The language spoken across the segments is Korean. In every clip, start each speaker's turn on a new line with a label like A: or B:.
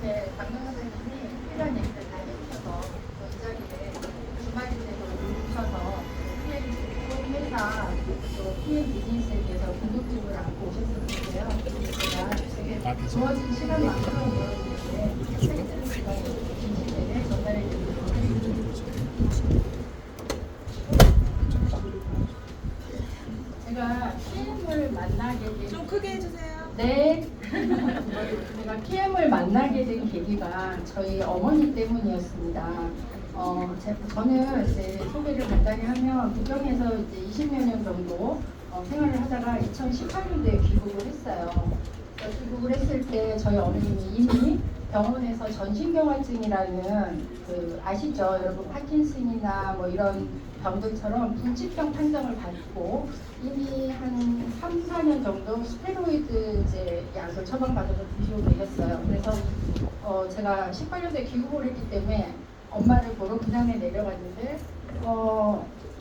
A: 이렇게 박명 선생님이 필요한 얘기를 다 해주셔서 이 자리에 주말인데도 오셔서 PM 회사 또 PM 비즈니스에 대해서 궁금증을 안고 오셨었는데요. 제가 되게 주어진 시간만큼 여러분들께 진실을 전달해 드리도록 하겠습니다. 제가 PM을 만나게 된
B: 좀 크게 해주세요.
A: 네. 제가 PM을 만나게 된 계기가 저희 어머니 때문이었습니다. 저는 이제 소개를 간단히 하면 북경에서 이제 20여 년 정도 생활을 하다가 2018년도에 귀국을 했어요. 귀국을 했을 때 저희 어머님이 이미 병원에서 전신경화증이라는 그 아시죠? 여러분 파킨슨이나 뭐 이런 병들처럼 불치병 판정을 받고 이미 한 3, 4년 정도 스테로이드 이제 약을 처방받아서 드시고 계셨어요. 그래서 제가 18년도에 귀국을 했기 때문에 엄마를 보러 부산에 내려갔는데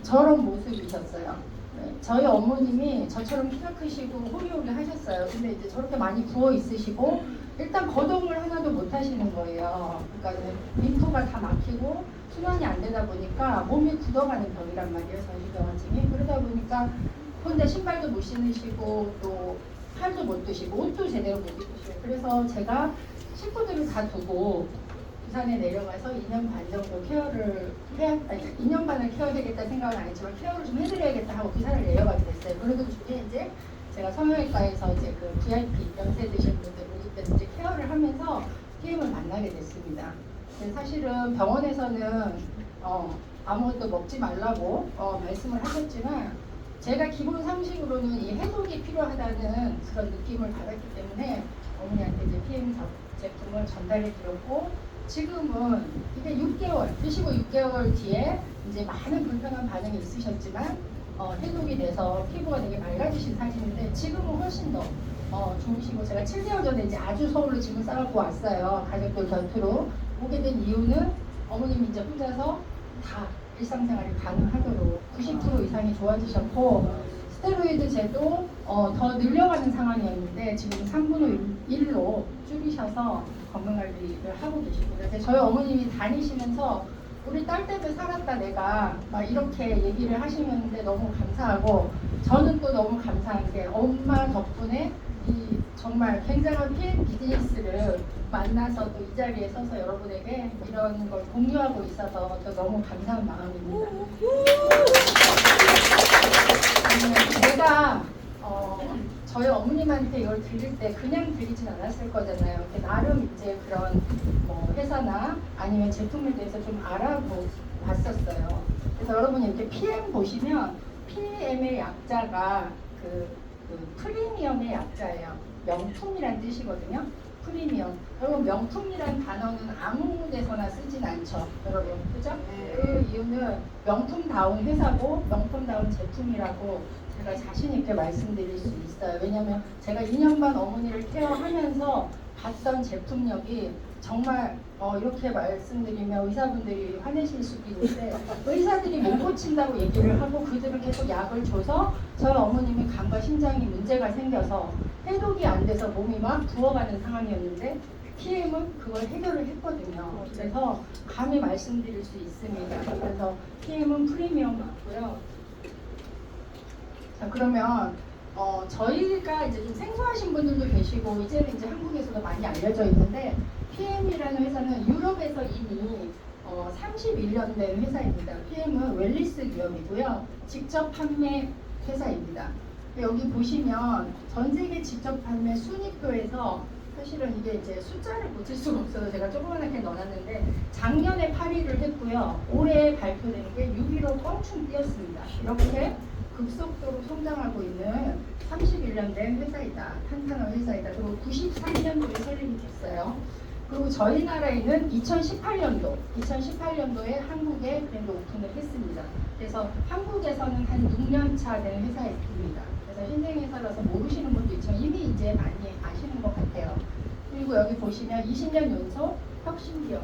A: 저런 모습이셨어요. 네, 저희 어머님이 저처럼 키가 크시고 호리호리 하셨어요. 근데 이제 저렇게 많이 부어 있으시고 일단 거동을 하나도 못 하시는 거예요. 그러니까 림프가 다 막히고 순환이 안 되다 보니까 몸이 굳어가는 병이란 말이에요. 전신경화증이. 그러다 보니까 혼자 신발도 못 신으시고 또 살도 못 드시고 옷도 제대로 못 입으시고 그래서 제가 식구들을 다 두고 부산에 내려가서 2년 반 정도 케어를 2년 반을 케어해야겠다 생각은 안 했지만 케어를 좀 해드려야겠다 하고 부산을 내려가게 됐어요. 그러던 중에 이제 제가 성형외과에서 이제 그 VIP 연세 드신 분들 오기 때문에 이제 케어를 하면서 PM을 만나게 됐습니다. 사실은 병원에서는 아무것도 먹지 말라고 말씀을 하셨지만 제가 기본 상식으로는 이 해독이 필요하다는 그런 느낌을 받았기 때문에 어머니한테 이제 PM 제품을 전달해 드렸고 지금은 이게 6개월 드시고 6개월 뒤에 이제 많은 불편한 반응이 있으셨지만 해독이 돼서 피부가 되게 맑아지신 사진인데 지금은 훨씬 더 좋으시고 제가 7개월 전에 이제 아주 서울로 짐을 싸갖고 왔어요. 가족들 곁으로 오게 된 이유는 어머님이 이제 혼자서 다 일상생활이 가능하도록 90% 이상이 좋아지셨고 스테로이드 제도 더 늘려가는 상황이었는데 지금 3분의 1로 줄이셔서 건강관리를 하고 계시고 그래서 저희 어머님이 다니시면서 우리 딸 때문에 살았다 내가 막 이렇게 얘기를 하시는데 너무 감사하고 저는 또 너무 감사한 게 엄마 덕분에 이 정말 굉장한 PM 비즈니스를 만나서 또 이 자리에 서서 여러분에게 이런 걸 공유하고 있어서 또 너무 감사한 마음입니다. 제가 저희 어머님한테 이걸 드릴 때 그냥 드리진 않았을 거잖아요. 나름 이제 그런 뭐 회사나 아니면 제품에 대해서 좀 알아봤었어요. 그래서 여러분이 이렇게 PM 보시면 PM의 약자가 그 프리미엄의 약자예요. 명품이란 뜻이거든요. 프리미엄. 여러분 명품이란 단어는 아무 데서나 쓰진 않죠. 여러분 그죠? 그 이유는 명품다운 회사고 명품다운 제품이라고 제가 자신 있게 말씀드릴 수 있어요. 왜냐하면 제가 2년 반 어머니를 케어하면서 봤던 제품력이 정말 이렇게 말씀드리면 의사분들이 화내실 수도 있는데 의사들이 못 고친다고 얘기를 하고 그들은 계속 약을 줘서 저희 어머님이 간과 심장이 문제가 생겨서 해독이 안 돼서 몸이 막 부어가는 상황이었는데 PM은 그걸 해결을 했거든요. 그래서 감히 말씀드릴 수 있습니다. 그래서 PM은 프리미엄 맞고요. 자 그러면 저희가 이제 좀 생소하신 분들도 계시고 이제는 이제 한국에서도 많이 알려져 있는데 PM이라는 회사는 유럽에서 이미 31년 된 회사입니다. PM은 웰리스 기업이고요. 직접 판매 회사입니다. 여기 보시면 전 세계 직접 판매 순위표에서 사실은 이게 이제 숫자를 붙일 수가 없어서 제가 조그맣게 넣어놨는데 작년에 8위를 했고요. 올해 발표된 게 6위로 껑충 뛰었습니다. 이렇게 급속도로 성장하고 있는 31년 된 회사이다. 탄탄한 회사이다. 그리고 93년도에 설립이 됐어요. 그리고 저희 나라에는 2018년도에 한국에 그랜드 오픈을 했습니다. 그래서 한국에서는 한 6년 차 된 회사입니다. 그래서 신생회사라서 모르시는 분도 있지만 이미 이제 많이 아시는 것 같아요. 그리고 여기 보시면 20년 연속 혁신기업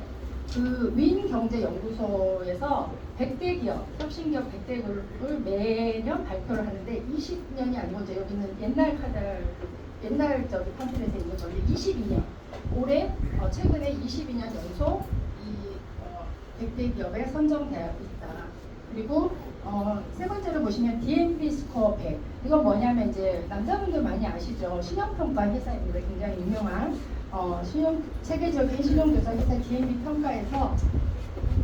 A: 그 위인경제연구소에서 100대 기업, 혁신기업 100대를 매년 발표를 하는데 20년이 아니고 이제 여기는 옛날 저기 팜플렛에 있는 건데 22년 올해 최근에 22년 연속 이 100대 기업에 선정되어 있다. 그리고 세 번째로 보시면 D&B 스코어 100. 이건 뭐냐면 이제 남자분들 많이 아시죠? 신용평가 회사입니다. 굉장히 유명한 세계적인 신용조사 회사 D&B 평가에서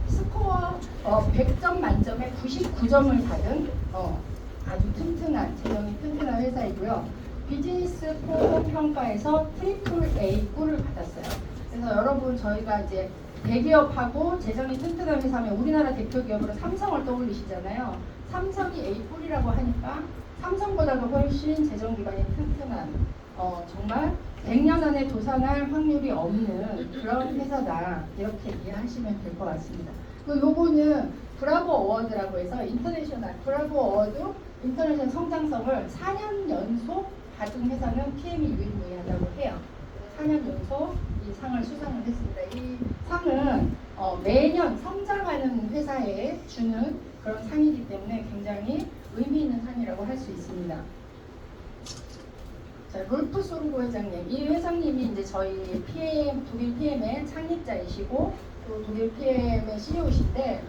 A: 스코어 100점 만점에 99점을 받은 아주 튼튼한, 재정이 튼튼한 회사이고요. 비즈니스 포럼 평가에서 트리플 A 꿀을 받았어요. 그래서 여러분 저희가 이제 대기업하고 재정이 튼튼한 회사면 우리나라 대표 기업으로 삼성을 떠올리시잖아요. 삼성이 A 꿀이라고 하니까 삼성보다도 훨씬 재정기관이 튼튼한 정말 100년 안에 도산할 확률이 없는 그런 회사다. 이렇게 이해하시면 될 것 같습니다. 그리고 요거는 브라보 어워드라고 해서 인터내셔널 브라보 어워드 인터내셔널 성장성을 4년 연속 받은 회사는 PM이 유일무이하다고 해요. 4년 연속 이 상을 수상을 했습니다. 이 상은 매년 성장하는 회사에 주는 그런 상이기 때문에 굉장히 의미 있는 상이라고 할 수 있습니다. 자, 롤프 소르고 회장님, 이 회장님이 이제 저희 독일 PM의 창립자이시고 또 독일 PM의 CEO이신데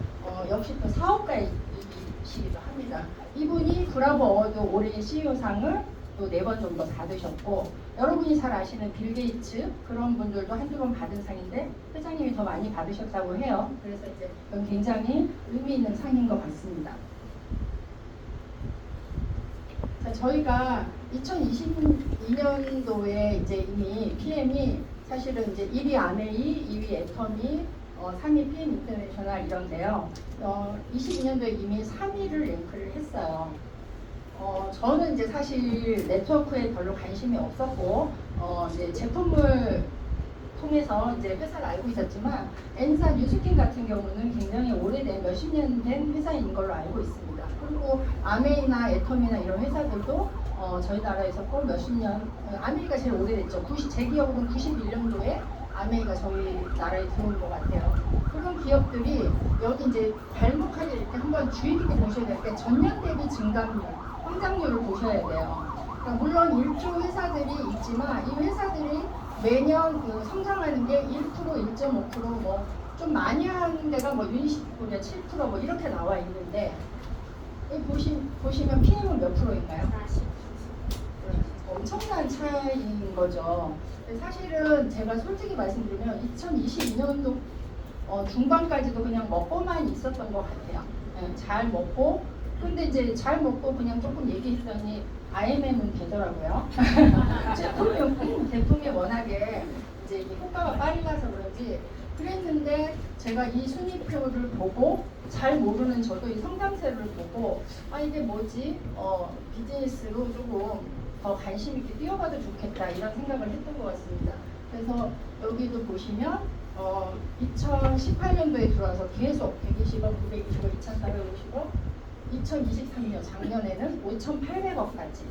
A: 역시 또 사업가이시기도 합니다. 이분이 브라보 어워드 올해 CEO상을 또 4번 정도 받으셨고, 여러분이 잘 아시는 빌 게이츠 그런 분들도 한두 번 받은 상인데 회장님이 더 많이 받으셨다고 해요. 그래서 이제 이건 굉장히 의미 있는 상인 것 같습니다. 자, 저희가 2022년도에 이제 이미 PM이 사실은 이제 1위 아메이, 2위 애터미, 3위 PM 인터내셔널 이런데요. 22년도에 이미 3위를 랭크를 했어요. 저는 이제 사실 네트워크에 별로 관심이 없었고, 이제 제품을 통해서 이제 회사를 알고 있었지만, 엔사 뉴스킨 같은 경우는 굉장히 오래된 몇십 년 된 회사인 걸로 알고 있습니다. 그리고 아메이나 애텀이나 이런 회사들도 저희 나라에서 꼭 몇십 년, 아메이가 제일 오래됐죠. 제 기억은 91년도에 아메이가 저희 나라에 들어온 것 같아요. 그런 기업들이 여기 이제 발목하게 될 때 한번 주의 깊게 보셔야 될 게 전년 대비 증가율, 성장률을 보셔야 돼요. 그러니까 물론 일조 회사들이 있지만 이 회사들이 매년 그 성장하는 게 1%, 1.5%, 뭐 좀 많이 하는 데가 뭐 유니시코리아 7% 뭐 이렇게 나와 있는데 보시면 PM은 몇 프로인가요? 40. 엄청난 차이인 거죠. 사실은 제가 솔직히 말씀드리면 2022년도 중반까지도 그냥 먹고만 있었던 것 같아요. 잘 먹고, 근데 이제 잘 먹고 그냥 조금 얘기했더니 IMM은 되더라고요. 제품이 워낙에 이제 효과가 빨리 가서 그런지 그랬는데, 제가 이 순위표를 보고 잘 모르는 저도 이 성장세를 보고 이게 뭐지? 비즈니스로 조금 더 관심 있게 뛰어가도 좋겠다 이런 생각을 했던 것 같습니다. 그래서 여기도 보시면 2018년도에 들어와서 계속 120억, 920억, 2,450억, 2023년 작년에는 5,800억까지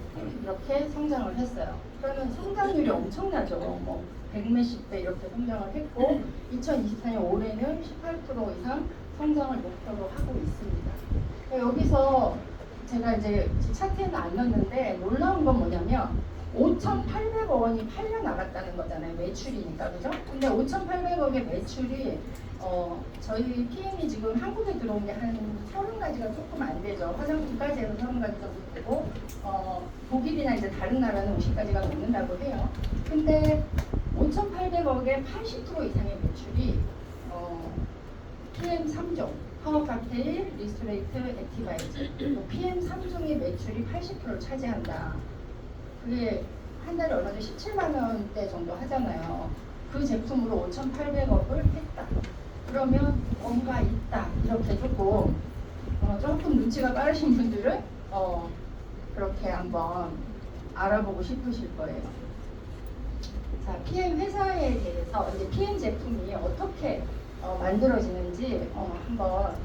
A: 이렇게 성장을 했어요. 그러면 성장률이 엄청나죠. 뭐 100몇십 배 이렇게 성장을 했고, 2024년 올해는 18% 이상 성장을 목표로 하고 있습니다. 여기서 제가 이제 차트에는 안 넣었는데 놀라운 건 뭐냐면 5,800억 원이 8년 나갔다는 거잖아요. 매출이니까, 그죠? 근데 5,800억의 매출이 저희 PM이 지금 한국에 들어온 게 한 30가지가 조금 안 되죠. 화장품까지 해서 30가지 정도 되고, 독일이나 이제 다른 나라는 50가지가 넘는다고 해요. 근데 5,800억의 80% 이상의 매출이 PM 3종, 파워 칵테일, 리스토레이트, 액티바이즈, PM 3종의 매출이 80%를 차지한다. 그게 한 달에 얼마죠? 17만 원대 정도 하잖아요. 그 제품으로 5,800억을 했다. 그러면 뭔가 있다. 이렇게 조금 눈치가 빠르신 분들은 그렇게 한번 알아보고 싶으실 거예요. 자, PM 회사에 대해서 이제 PM 제품이 어떻게 만들어지는지 한번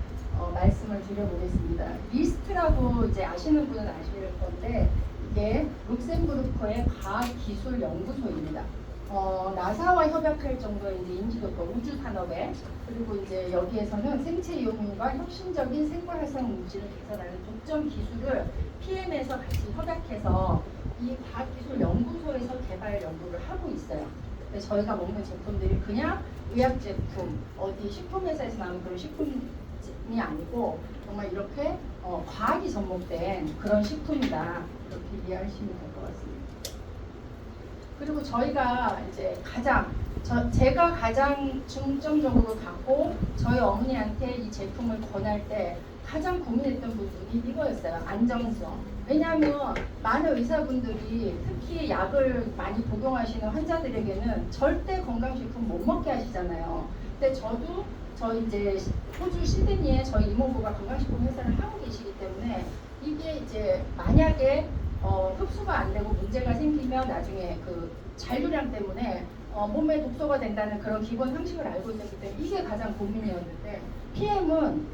A: 말씀을 드려보겠습니다. 리스트라고 이제 아시는 분은 아실 건데, 이게 룩셈부르크의 과학기술연구소입니다. 나사와 협약할 정도의 이제 인지도가 우주 산업에, 그리고 이제 여기에서는 생체 이용률과 혁신적인 생물 활성 물질을 개선하는 독점 기술을 PM에서 같이 협약해서 이 과학기술연구소에서 개발 연구를 하고 있어요. 근데 저희가 먹는 제품들이 그냥 의약 제품, 어디 식품회사에서 나오는 그런 식품이 아니고 정말 이렇게 과학이 접목된 그런 식품이다. 이렇게 이해하시면 될 것 같습니다. 그리고 저희가 이제 제가 가장 중점적으로 갖고 저희 어머니한테 이 제품을 권할 때 가장 고민했던 부분이 이거였어요. 안정성. 왜냐하면 많은 의사분들이 특히 약을 많이 복용하시는 환자들에게는 절대 건강식품 못 먹게 하시잖아요. 근데 저희 이제 호주 시드니에 저희 이모부가 건강식품 회사를 하고 계시기 때문에 이게 이제 만약에 흡수가 안 되고 문제가 생기면 나중에 그 잔류량 때문에 몸에 독소가 된다는 그런 기본 상식을 알고 있었기 때문에 이게 가장 고민이었는데 PM은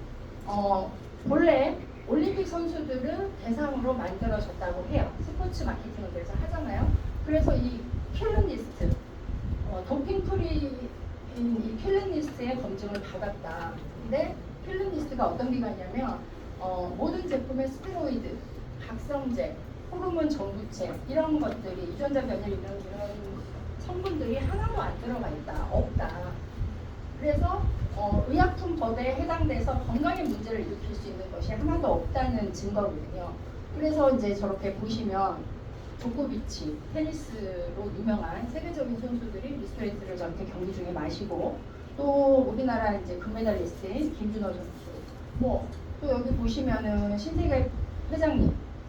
A: 본래 올림픽 선수들을 대상으로 만들어졌다고 해요. 스포츠 마케팅을 그래서 하잖아요. 그래서 이 킬링리스트, 도핑 프리인 이 킬링리스트의 검증을 받았다. 근데 킬링리스트가 어떤 기관이냐면 모든 제품의 스테로이드, 각성제, 호르몬 정부체 이런 것들이 유전자 변이를 이런 성분들이 하나도 안 들어가 있다. 없다. 그래서 의약품법에 해당돼서 건강에 문제를 일으킬 수 있는 것이 하나도 없다는 증거거든요. 그래서 이제 저렇게 보시면 조코비치, 테니스로 유명한 세계적인 선수들이 리스토레이트를 저렇게 경기 중에 마시고 또 우리나라 이제 금메달리스트인 김준호 선수 또 여기 보시면은 신세계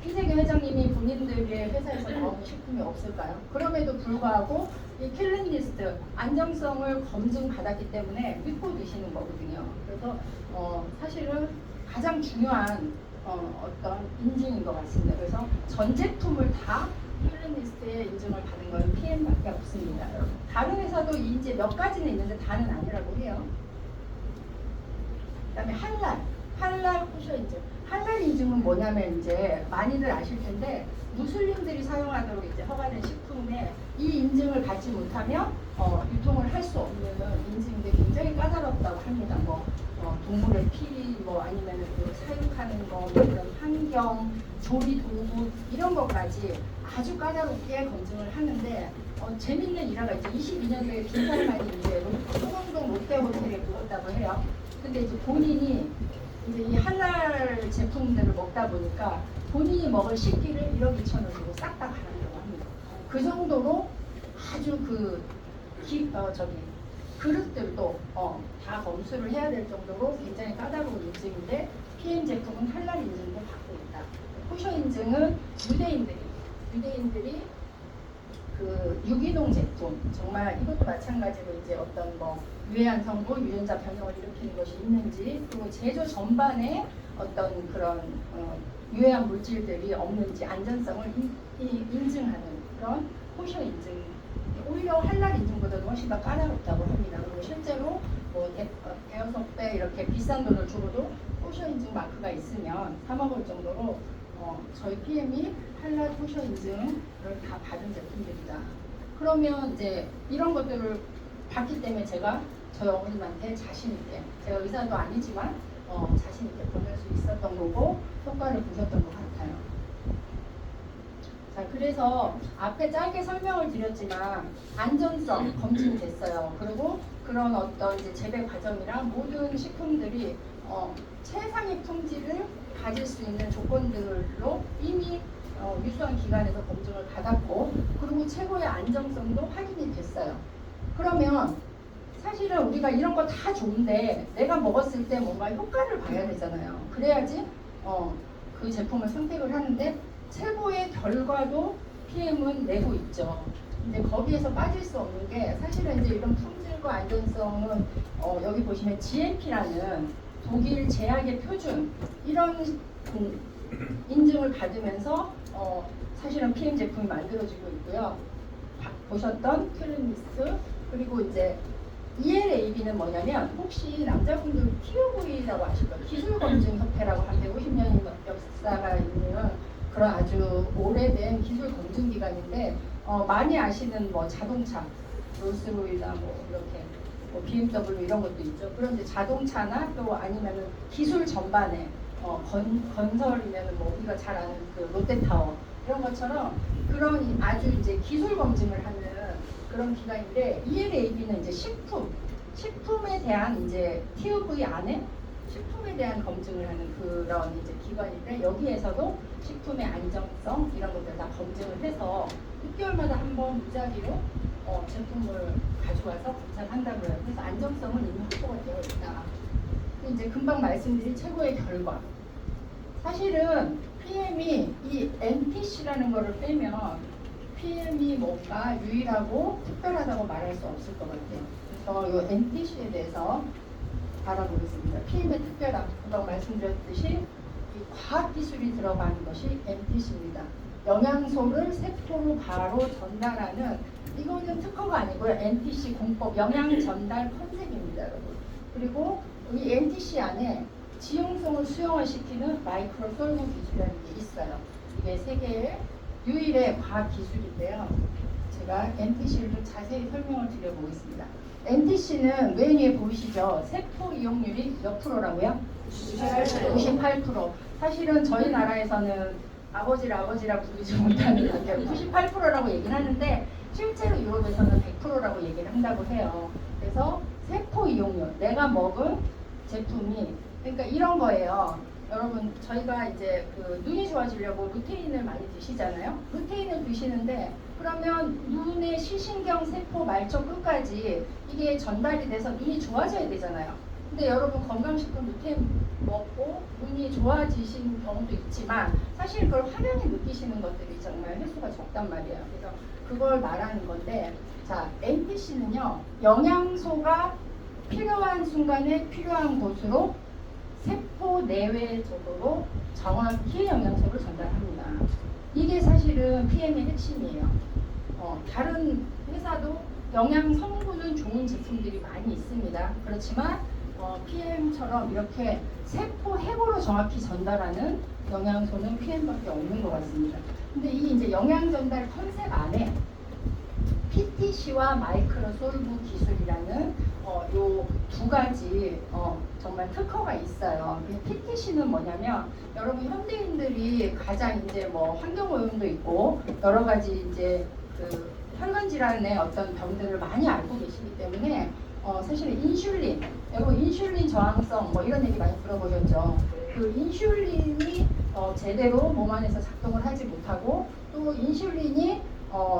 A: 회장님이 본인들의 회사에서 나오는 식품이 없을까요? 그럼에도 불구하고 이 킬링리스트 안정성을 검증받았기 때문에 믿고 드시는 거거든요. 그래서 사실은 가장 중요한 어떤 인증인 것 같습니다. 그래서 전 제품을 다 킬링리스트에 인증을 받은 건 PM밖에 없습니다. 다른 회사도 이제 몇 가지는 있는데 다는 아니라고 해요. 그다음에 할랄 포셔 인증. 할랄 인증은 뭐냐면 이제 많이들 아실 텐데 무슬림들이 사용하도록 이제 허가된 식품에 이 인증을 받지 못하면 유통을 할 수 없는 인증인데 굉장히 까다롭다고 합니다. 동물의 피, 아니면 그 사육하는 거, 그런 환경, 조리 도구 이런 것까지 아주 까다롭게 검증을 하는데 재밌는 일화가 이제 22년도에 빈살만이 이제 소강동 롯데호텔에 묵었다고 해요. 근데 이제 본인이 이제 이 할랄 제품들을 먹다 보니까 본인이 먹을 식기를 1억 2천을 주고 싹 다 갈았다고 합니다. 그 정도로 아주 그릇들도 다 검수를 해야 될 정도로 굉장히 까다로운 인증인데 PM 제품은 할랄 인증도 받고 있다. 포셔 인증은 유대인들이 그 유기농 제품 정말 이것도 마찬가지로 이제 어떤 유해한 성분, 유전자 변형을 일으키는 것이 있는지 그리고 제조 전반에 어떤 그런 유해한 물질들이 없는지 안전성을 인증하는 그런 포셔 인증. 오히려 할랄 인증보다도 훨씬 더 까다롭다고 합니다. 그리고 실제로 대여섯 배 이렇게 비싼 돈을 주고도 포셔 인증 마크가 있으면 사 먹을 정도로 저희 PM이 할랄 포셔 인증을 다 받은 제품들이다. 그러면 이제 이런 것들을 봤기 때문에 제가 저희 어머님한테 자신 있게, 제가 의사도 아니지만 자신 있게 보낼 수 있었던 거고 효과를 보셨던 것 같아요. 자, 그래서 앞에 짧게 설명을 드렸지만 안전성 검증됐어요. 그리고 그런 어떤 이제 재배 과정이랑 모든 식품들이 최상의 품질을 가질 수 있는 조건들로 이미 유수한 기관에서 검증을 받았고 그리고 최고의 안정성도 확인이 됐어요. 그러면 사실은 우리가 이런 거 다 좋은데 내가 먹었을 때 뭔가 효과를 봐야 되잖아요. 그래야지 그 제품을 선택을 하는데 최고의 결과도 PM은 내고 있죠. 근데 거기에서 빠질 수 없는 게 사실은 이제 이런 품질과 안전성은 여기 보시면 GMP라는 독일 제약의 표준 이런 인증을 받으면서 사실은 PM 제품이 만들어지고 있고요. 보셨던 킬링리스트 그리고 이제 ELAB는 뭐냐면 혹시 남자분들 TUV라고 아실 거예요. 기술검증협회라고 한 150년 역사가 있는 그런 아주 오래된 기술검증기관인데 많이 아시는 자동차 롤스로이나 이렇게 BMW 이런 것도 있죠. 그런데 자동차나 또 아니면은 기술 전반에 건설이면은 우리가 잘 아는 그 롯데타워 이런 것처럼 그런 아주 이제 기술 검증을 하는 그런 기관인데 ELAB는 이제 식품에 대한 이제 TUV 안에 식품에 대한 검증을 하는 그런 이제 기관인데 여기에서도 식품의 안정성 이런 것들 다 검증을 해서 6개월마다 한번 무작위로 제품을 가져와서 검사를 한다고 해요. 그래서 안정성은 이미 확보가 되어 있다. 이제 금방 말씀드린 최고의 결과. 사실은 PM이 이 NTC라는 거를 빼면 PM이 뭔가 유일하고 특별하다고 말할 수 없을 것 같아요. 그래서 이 NTC에 대해서 알아보겠습니다. PM의 특별함, 금방 말씀드렸듯이 이 과학기술이 들어가는 것이 NTC입니다. 영양소를 세포로 바로 전달하는 이거는 특허가 아니고요. NTC 공법 영양 전달 컨셉입니다, 여러분. 그리고 이 NTC 안에 지용성을 수용화시키는 마이크로 솔브 기술이라는 게 있어요. 이게 세계의 유일의 과학 기술인데요. 제가 NTC를 좀 자세히 설명을 드려보겠습니다. NTC는 맨 위에 보이시죠? 세포 이용률이 몇 프로라고요? 98%. 사실은 저희 나라에서는 아버지라 부르지 못하는 98%라고 얘기를 하는데 실제로 유럽에서는 100%라고 얘기를 한다고 해요. 그래서 세포 이용률, 내가 먹은 제품이 그러니까 이런 거예요. 여러분 저희가 이제 그 눈이 좋아지려고 루테인을 많이 드시잖아요. 루테인을 드시는데 그러면 눈의 시신경 세포 말초 끝까지 이게 전달이 돼서 눈이 좋아져야 되잖아요. 근데 여러분 건강식품 루테인 먹고 눈이 좋아지신 경우도 있지만 사실 그걸 화면에 느끼시는 것들이 정말 횟수가 적단 말이에요. 그래서 그걸 말하는 건데 자 NTC는요 영양소가 필요한 순간에 필요한 곳으로 세포 내외적으로 정확히 영양소를 전달합니다. 이게 사실은 PM의 핵심이에요. 다른 회사도 영양 성분은 좋은 제품들이 많이 있습니다. 그렇지만 PM처럼 이렇게 세포 핵으로 정확히 전달하는 영양소는 PM밖에 없는 것 같습니다. 근데 이 이제 영양 전달 컨셉 안에 PTC와 마이크로 솔브 기술이라는 요 두 가지 정말 특허가 있어요. PTC는 뭐냐면 여러분 현대인들이 가장 이제 뭐 환경 오염도 있고 여러 가지 이제 그 혈관 질환의 어떤 병들을 많이 앓고 계시기 때문에 사실은 인슐린, 여러분 인슐린 저항성 뭐 이런 얘기 많이 들어보셨죠. 그 인슐린이 제대로 몸 안에서 작동을 하지 못하고 또 인슐린이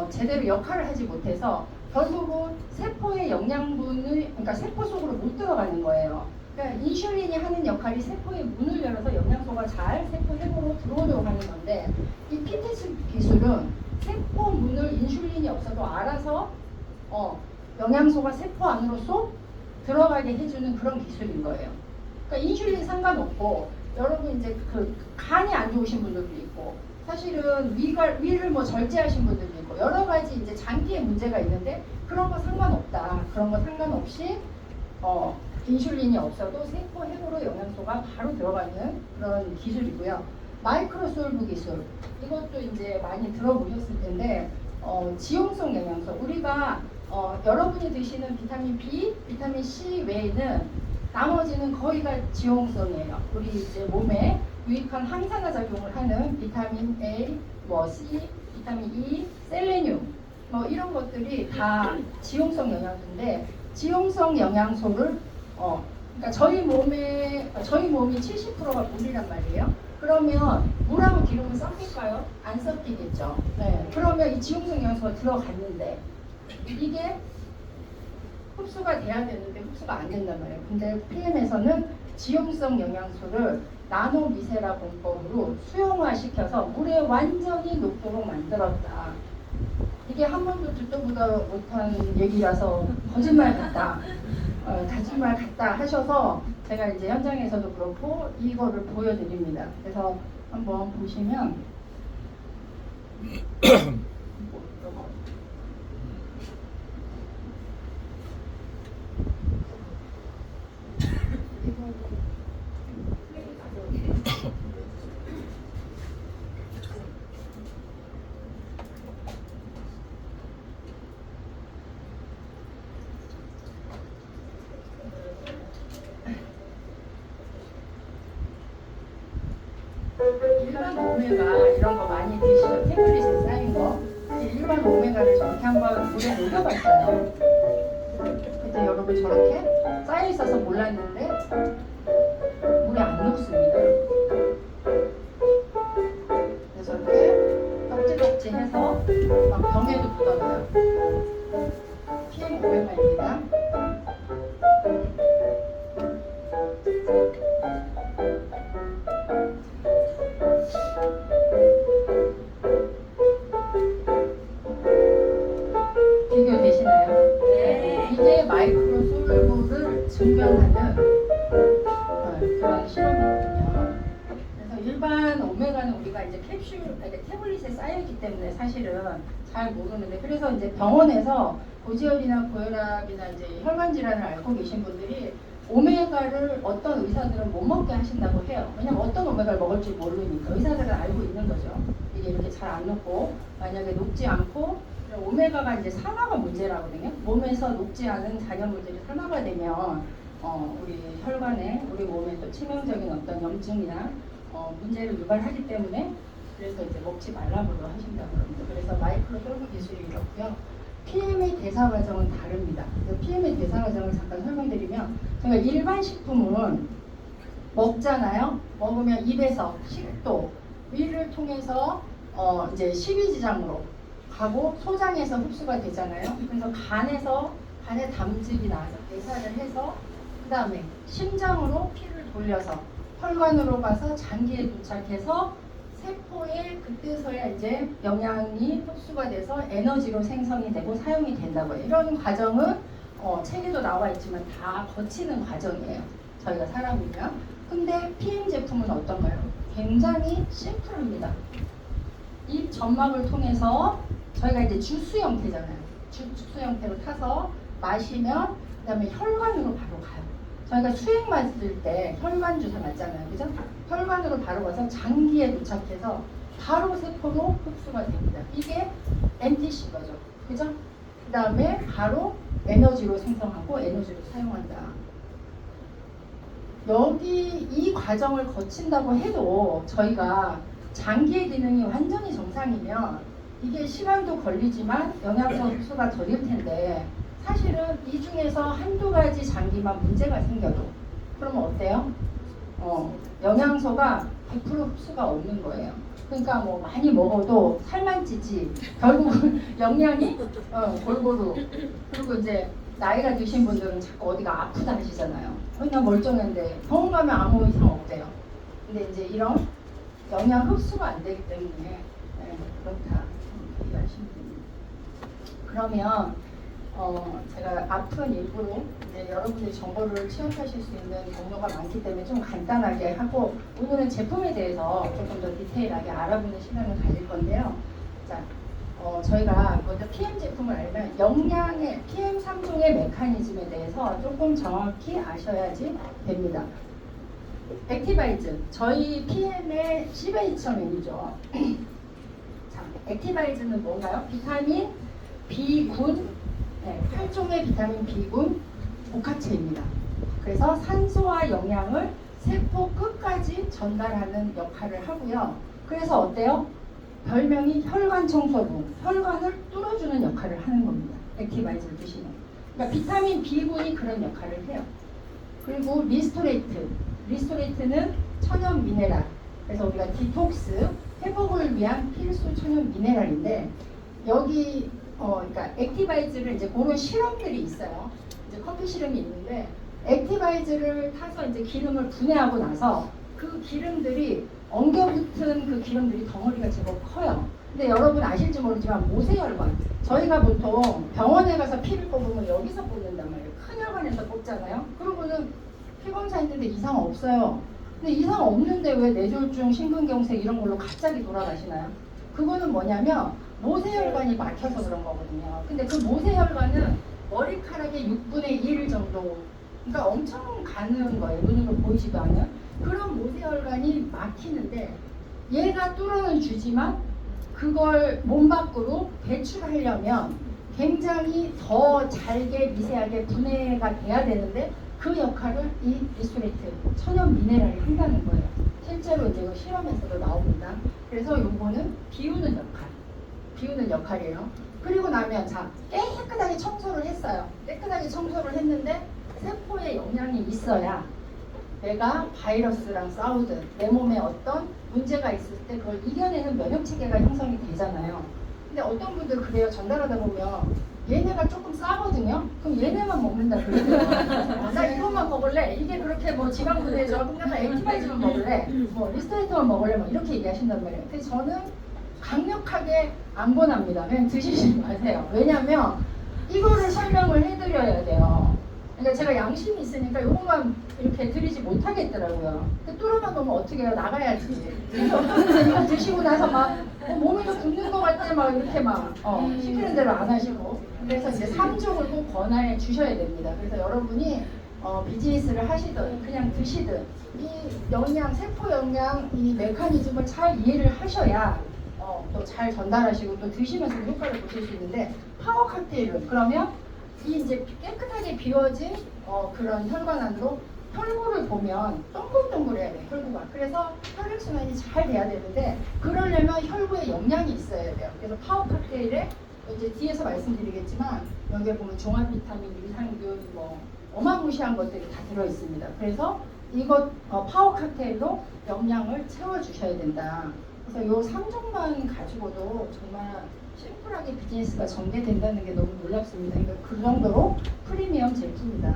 A: 제대로 역할을 하지 못해서 결국은 세포의 영양분을 그러니까 세포 속으로 못 들어가는 거예요. 그러니까 인슐린이 하는 역할이 세포의 문을 열어서 영양소가 잘 세포 내부로 들어오려고 하는 건데 이 PTC 기술은 세포 문을 인슐린이 없어도 알아서 영양소가 세포 안으로 쏙 들어가게 해주는 그런 기술인 거예요. 그러니까 인슐린 상관없고 여러분 이제 그 간이 안 좋으신 분들도 있고 사실은 위를 뭐 절제하신 분들도 있고 여러 가지 이제 장기에 문제가 있는데 그런 거 상관없다. 그런 거 상관없이 인슐린이 없어도 세포 핵으로 영양소가 바로 들어가는 그런 기술이고요. 마이크로솔브 기술 이것도 이제 많이 들어보셨을 텐데 지용성 영양소 우리가 여러분이 드시는 비타민 B, 비타민 C 외에는 나머지는 거의가 지용성이에요. 우리 이제 몸에 유익한 항산화 작용을 하는 비타민 A, 뭐 C, 비타민 E, 셀레늄 뭐 이런 것들이 다 지용성 영양소인데 지용성 영양소를 그러니까 저희 몸이 70%가 물이란 말이에요. 그러면 물하고 기름은 섞일까요? 안 섞이겠죠. 네. 그러면 이 지용성 영양소가 들어갔는데 이게 흡수가 돼야 되는데 흡수가 안 된단 말이에요. 근데 PM에서는 지용성 영양소를 나노미세라 공법으로 수용화시켜서 물에 완전히 녹도록 만들었다. 이게 한 번도 듣도 보다 못한 얘기라서 거짓말 같다. 거짓말 같다 하셔서 제가 이제 현장에서도 그렇고 이거를 보여드립니다. 그래서 한번 보시면 일반 오메가 이런 거 많이 드시죠? 태블릿에 쌓인 거 일반 오메가를 저렇게 한번 물에 녹여봤어요. 근데 여러분 저렇게 쌓여 있어서 몰랐는데 물에 안 녹습니다. 그래서 이렇게 덕지덕지해서 막 병에도 묻어나요. PM 오메가입니다. 비교되시나요? 네. 이게 마이크로 솔루를 증명하는 그런 실험이거든요. 그래서 일반 오메가는 우리가 이제 캡슐, 태블릿에 쌓여있기 때문에 사실은 잘 모르는데, 그래서 이제 병원에서 고지혈이나 고혈압이나 이제 혈관 질환을 앓고 계신 분들이 오메가를 어떤 의사들은 못 먹게 하신다고 해요. 왜냐면 어떤 오메가를 먹을지 모르니까. 의사들은 알고 있는 거죠. 이게 이렇게 잘 안 녹고, 만약에 녹지 않고, 오메가가 이제 산화가 문제라거든요. 몸에서 녹지 않은 잔여물들이 산화가 되면 우리 혈관에, 우리 몸에 또 치명적인 어떤 염증이나 문제를 유발하기 때문에, 그래서 이제 먹지 말라고도 하신다고 합니다. 그래서 마이크로 솔루 기술이 이렇고요. PM의 대사 과정은 다릅니다. PM의 대사 과정을 잠깐 설명드리면, 저희가 일반 식품은 먹잖아요. 먹으면 입에서 식도, 위를 통해서 이제 십이지장으로 가고 소장에서 흡수가 되잖아요. 그래서 간에 담즙이 나와서 대사를 해서 그 다음에 심장으로 피를 돌려서 혈관으로 가서 장기에 도착해서 세포에 그때서야 이제 영양이 흡수가 돼서 에너지로 생성이 되고 사용이 된다고 해요. 이런 과정은 책에도 나와 있지만 다 거치는 과정이에요. 저희가 살아보면. 근데 PM 제품은 어떤가요? 굉장히 심플합니다. 입 점막을 통해서 저희가 이제 주스 형태잖아요. 주스 형태로 타서 마시면 그 다음에 혈관으로 바로 가요. 저희가 수액 맞을 때 혈관 주사 맞잖아요. 그죠? 혈관으로 바로 가서 장기에 도착해서 바로 세포로 흡수가 됩니다. 이게 NTC 거죠. 그죠? 그 다음에 바로 에너지로 생성하고 에너지로 사용한다. 여기 이 과정을 거친다고 해도 저희가 장기의 기능이 완전히 정상이면 이게 시간도 걸리지만 영양소 흡수가 더딜 텐데, 사실은 이 중에서 한두 가지 장기만 문제가 생겨도 그러면 어때요? 영양소가 100% 흡수가 없는 거예요. 그러니까 뭐 많이 먹어도 살만 찌지 결국은 영양이 골고루. 그리고 이제 나이가 드신 분들은 자꾸 어디가 아프다 하시잖아요. 그냥 멀쩡한데 병원 가면 아무 이상 없대요. 근데 이제 이런 영양 흡수가 안 되기 때문에 그렇다 이해하시면 됩니다. 그러면 제가 아픈 일부로 이제 여러분들이 정보를 취합하실 수 있는 경로가 많기 때문에 좀 간단하게 하고, 오늘은 제품에 대해서 조금 더 디테일하게 알아보는 시간을 가질 건데요. 자, 저희가 먼저 PM 제품을 알면 영양의 PM 3종의 메커니즘에 대해서 조금 정확히 아셔야지 됩니다. 액티바이즈, 저희 PM의 시그니처 메뉴죠. 자, 액티바이즈는 뭔가요? 비타민 B군, 8종의 비타민 B군 복합체입니다. 그래서 산소와 영양을 세포 끝까지 전달하는 역할을 하고요. 그래서 어때요? 별명이 혈관 청소부, 혈관을 뚫어주는 역할을 하는 겁니다. 액티바이즈를 드시면. 그러니까 비타민 B군이 그런 역할을 해요. 그리고 리스토레이트는 천연 미네랄. 그래서 우리가 디톡스, 회복을 위한 필수 천연 미네랄인데, 여기 그러니까 액티바이즈를 이제 그런 실험들이 있어요. 이제 커피 실험이 있는데, 액티바이즈를 타서 이제 기름을 분해하고 나서 그 기름들이 엉겨붙은 그 기름들이 덩어리가 제법 커요. 근데 여러분 아실지 모르지만 모세혈관, 저희가 보통 병원에 가서 피를 뽑으면 여기서 뽑는단 말이에요. 큰 혈관에서 뽑잖아요. 그러고는 피 검사했는데 이상 없어요. 근데 이상 없는데 왜 뇌졸중, 심근경색 이런 걸로 갑자기 돌아가시나요? 그거는 뭐냐면 모세혈관이 막혀서 그런 거거든요. 근데 그 모세혈관은 머리카락의 6분의 1 정도, 그러니까 엄청 가는 거예요. 눈으로 보이지도 않는 그런 모세혈관이 막히는데, 얘가 뚫어는 주지만 그걸 몸 밖으로 배출하려면 굉장히 더 잘게 미세하게 분해가 돼야 되는데, 그 역할을 이 리스토레이트 천연 미네랄이 한다는 거예요. 실제로 이제 실험에서도 나옵니다. 그래서 요거는 비우는 역할, 비우는 역할이에요. 그리고 나면 자 깨끗하게 청소를 했어요. 깨끗하게 청소를 했는데 세포에 영향이 있어야 내가 바이러스랑 싸우든 내 몸에 어떤 문제가 있을 때 그걸 이겨내는 면역체계가 형성이 되잖아요. 근데 어떤 분들 그래요. 전달하다 보면 얘네가 조금 싸거든요. 그럼 얘네만 먹는다 그러더라고요. 나 이것만 먹을래. 이게 그렇게 뭐 지방 분해죠. 그럼 내가 액티바이즈만 먹을래. 뭐 리스토레이트만 먹을래. 뭐 이렇게 얘기하신단 말이에요. 근데 저는 강력하게 안 권합니다. 그냥 드시지 마세요. 왜냐면 이거를 설명을 해드려야 돼요. 그러니까 제가 양심이 있으니까 이것만 이렇게 드리지 못하겠더라고요. 근데 뚫어만 놓으면 어떻게 해요? 나가야지. 그래서 이거 드시고 나서 막 몸이 좀 붓는 것 같아 막 이렇게 막 시키는 대로 안 하시고. 그래서 이제 3종을 꼭 권해 주셔야 됩니다. 그래서 여러분이 비즈니스를 하시든 그냥 드시든 이 영양, 세포 영양 이 메커니즘을 잘 이해를 하셔야 또 잘 전달하시고 또 드시면서 효과를 보실 수 있는데 파워 칵테일은 그러면 이 이제 깨끗하게 비워진 그런 혈관 안으로 혈구를 보면 동글동글해야 돼 혈구가. 그래서 혈액순환이 잘 돼야 되는데 그러려면 혈구에 영양이 있어야 돼요. 그래서 파워 칵테일에 이제 뒤에서 말씀드리겠지만 여기에 보면 종합 비타민, 유산균 뭐 어마무시한 것들이 다 들어 있습니다. 그래서 이것 파워 칵테일로 영양을 채워 주셔야 된다. 그래서 요 3종만 가지고도 정말 심플하게 비즈니스가 전개된다는 게 너무 놀랍습니다. 그러니까 그 정도로 프리미엄 제품이다.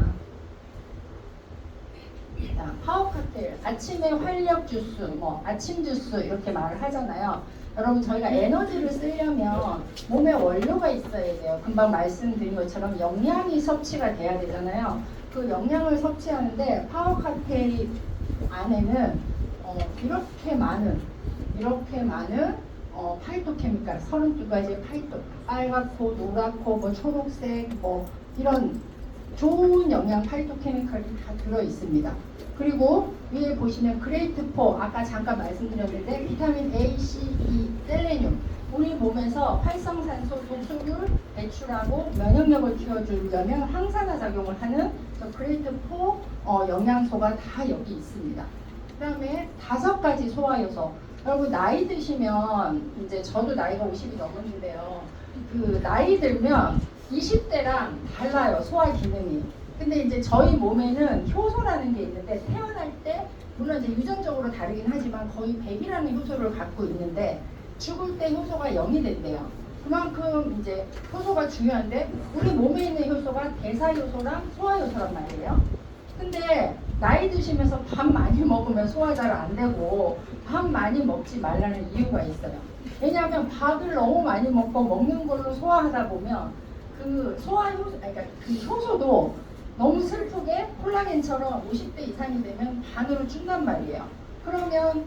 A: 자, 파워 칵테일, 아침에 활력 주스, 뭐 아침 주스 이렇게 말을 하잖아요. 여러분 저희가 에너지를 쓰려면 몸에 원료가 있어야 돼요. 금방 말씀드린 것처럼 영양이 섭취가 돼야 되잖아요. 그 영양을 섭취하는데 파워 칵테일 안에는 이렇게 많은 파이토케미칼 32가지의 파이토, 빨갛고 노랗고 뭐 초록색 뭐 이런 좋은 영양 파이토케미칼이 다 들어 있습니다. 그리고 위에 보시면 그레이트4 아까 잠깐 말씀드렸는데 비타민 A, C, E, 셀레늄 우리 몸에서 활성산소, 독소를 배출하고 면역력을 키워주려면 항산화 작용을 하는 그레이트4 영양소가 다 여기 있습니다. 그 다음에 5가지 소화효소. 여러분 나이 드시면 이제 저도 나이가 50이 넘었는데요. 그 나이 들면 20대랑 달라요. 소화 기능이. 근데 이제 저희 몸에는 효소라는 게 있는데 태어날 때 물론 이제 유전적으로 다르긴 하지만 거의 100이라는 효소를 갖고 있는데 죽을 때 효소가 0이 된대요. 그만큼 이제 효소가 중요한데 우리 몸에 있는 효소가 대사 효소랑 소화 효소란 말이에요. 근데 나이 드시면서 밥 많이 먹으면 소화 잘 안 되고 밥 많이 먹지 말라는 이유가 있어요. 왜냐하면 밥을 너무 많이 먹고 먹는 걸로 소화하다 보면 그 소화 효소, 그러니까 그 효소도 너무 슬프게 콜라겐처럼 50대 이상이 되면 반으로 준단 말이에요. 그러면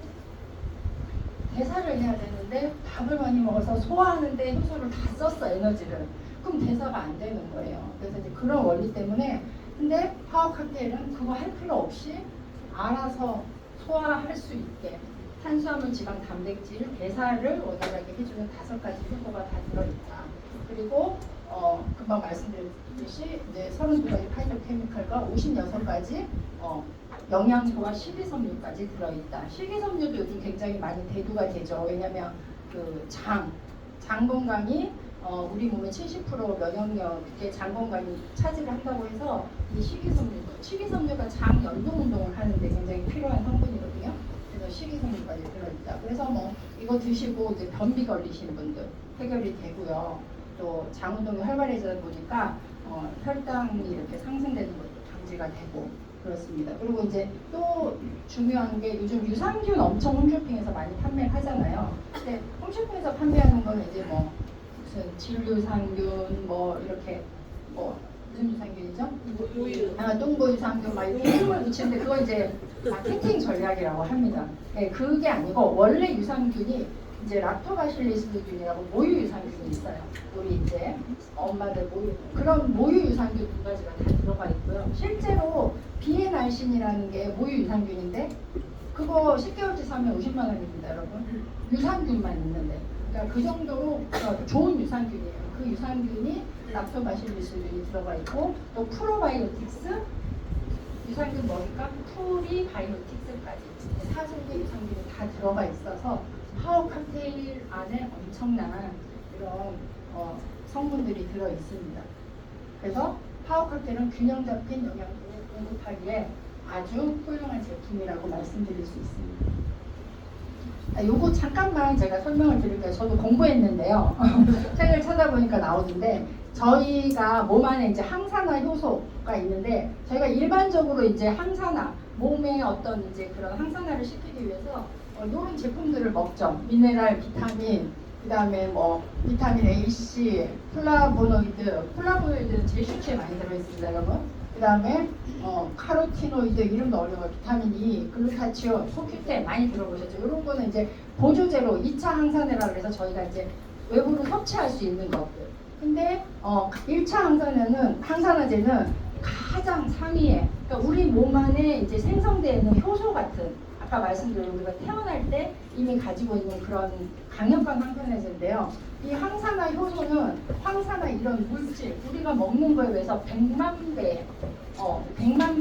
A: 대사를 해야 되는데 밥을 많이 먹어서 소화하는데 효소를 다 썼어 에너지를. 그럼 대사가 안 되는 거예요. 그래서 이제 그런 원리 때문에 근데 파워 칵테일은 그거 할 필요 없이 알아서 소화할 수 있게 탄수화물, 지방, 단백질, 대사를 원활하게 해주는 5가지 효소가 다 들어있다. 그리고 금방 말씀드렸듯이 이제 32가지 파이토케미칼과 56가지 영양소와 식이섬유까지 들어있다. 식이섬유도 요즘 굉장히 많이 대두가 되죠. 왜냐하면 그 장 건강이 우리 몸의 70% 면역력에 장 건강이 차지를 한다고 해서 이 식이섬유가 장 연동 운동을 하는데 굉장히 필요한 성분이거든요. 그래서 식이섬유까지 들어있다. 그래서 뭐 이거 드시고 이제 변비 걸리신 분들 해결이 되고요. 또 장 운동이 활발해지다 보니까 혈당이 이렇게 상승되는 것도 방지가 되고 그렇습니다. 그리고 이제 또 중요한 게 요즘 유산균 엄청 홈쇼핑에서 많이 판매를 하잖아요. 근데 홈쇼핑에서 판매하는 거는 이제 뭐 무슨 질유산균 뭐 이렇게 뭐 무슨 유산균이죠? 똥보 유산균 막 이렇게 이름을 붙이는데 그거 이제 마케팅 전략이라고 합니다. 네, 그게 아니고 원래 유산균이 이제 락토바실리스균이라고 모유 유산균이 있어요. 우리 이제 엄마들 모유 그런 모유 유산균 2가지가 다 들어가 있고요. 실제로 비엔알신이라는 게 모유 유산균인데 그거 10개월치 사면 50만 원입니다, 여러분. 유산균만 있는데. 그러니까 그 정도로 좋은 유산균이에요. 그 유산균이 락토바실리스균이 들어가 있고 또 프로바이오틱스 유산균 먹이가 프리바이오틱스까지 4종의 유산균이 다 들어가 있어서 파워 칵테일 안에 엄청난 그런 성분들이 들어 있습니다. 그래서 파워칵테일은 균형 잡힌 영양소를 공급하기에 아주 훌륭한 제품이라고 말씀드릴 수 있습니다. 요거 잠깐만 제가 설명을 드릴게요. 저도 공부했는데요. 책을 찾아보니까 나오는데 저희가 몸 안에 이제 항산화 효소가 있는데 저희가 일반적으로 이제 항산화 몸에 어떤 이제 그런 항산화를 시키기 위해서 이런 제품들을 먹죠. 미네랄, 비타민, 그 다음에 뭐 비타민 A, C, 플라보노이드는 제슈체에 많이 들어있습니다, 여러분. 그 다음에 카로티노이드, 이름도 어려워요. 비타민 E, 글루타치온, 소큐텐 많이 들어보셨죠? 이런 거는 이제 보조제로 2차 항산화라고 해서 저희가 이제 외부로 섭취할 수 있는 것들. 근데 1차 항산화제는 가장 상위에, 그러니까 우리 몸 안에 이제 생성되어 있는 효소 같은, 아까 말씀드린 우리가 태어날 때 이미 가지고 있는 그런 강력한 항산화제인데요. 이 항산화 효소는 항산화 이런 물질, 우리가 먹는 거에 비해서 100만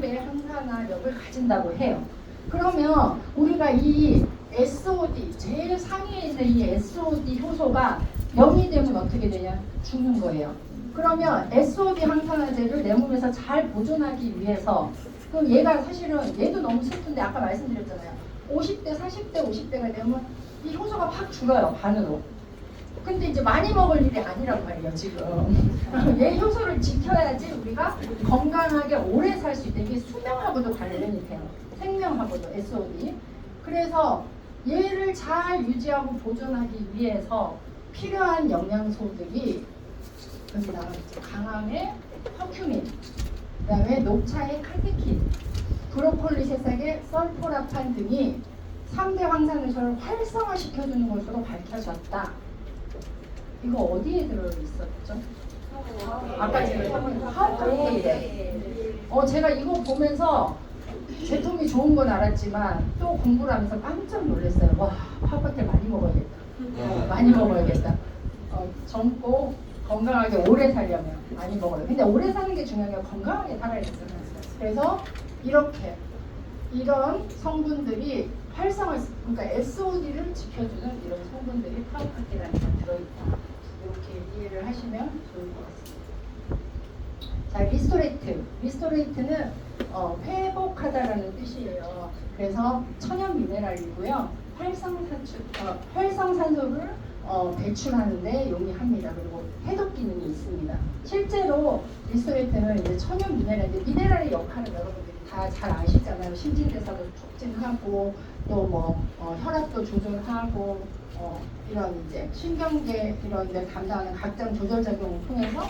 A: 배의 항산화력을 가진다고 해요. 그러면 우리가 이 SOD, 제일 상위에 있는 이 SOD 효소가 0이 되면 어떻게 되냐? 죽는 거예요. 그러면 SOD 항산화제를 내 몸에서 잘 보존하기 위해서, 그럼 얘가 사실은 얘도 너무 슬픈데 아까 말씀드렸잖아요. 50대, 40대, 50대가 되면 이 효소가 확 줄어요, 반으로. 근데 이제 많이 먹을 일이 아니란 말이에요, 지금. 얘 효소를 지켜야지 우리가 건강하게 오래 살 수 있다. 이게 수명하고도 관련이 돼요. 생명하고도, SOD. 그래서 얘를 잘 유지하고 보존하기 위해서 필요한 영양소들이 여기 나와있죠. 강황의 커큐민, 그 다음에 녹차의 카테킨, 브로콜리 새싹의 설포라판 등이 3대 황산효소를 활성화시켜주는 것으로 밝혀졌다. 이거 어디에 들어있었죠? 아까 제가 파워칵테일에. 제가 이거 보면서 제품이 좋은 건 알았지만 또 공부를 하면서 깜짝 놀랐어요. 와, 파워칵테일 많이 먹어야겠다. 많이 먹어야겠다. 젊고 건강하게 오래 살려면 많이 먹어요. 근데 오래 사는 게 중요한 게 건강하게 살아야겠잖아요. 그래서 이런 성분들이 그러니까 SOD를 지켜주는 이런 성분들이 파워칵테일 안에 들어있다. 이렇게 이해를 하시면 좋을 것 같습니다. 자, 리스토레이트는 회복하다라는 뜻이에요. 그래서 천연 미네랄이고요. 활성산소를 배출하는데 용이합니다. 그리고 해독 기능이 있습니다. 실제로 리스토레이트는 이제 천연 미네랄인데 미네랄의 역할을 여러분들이 다 잘 아시잖아요. 신진대사도 촉진하고 또 뭐 혈압도 조절하고 이런 이제 신경계 이런 데 담당하는 각종 조절 작용을 통해서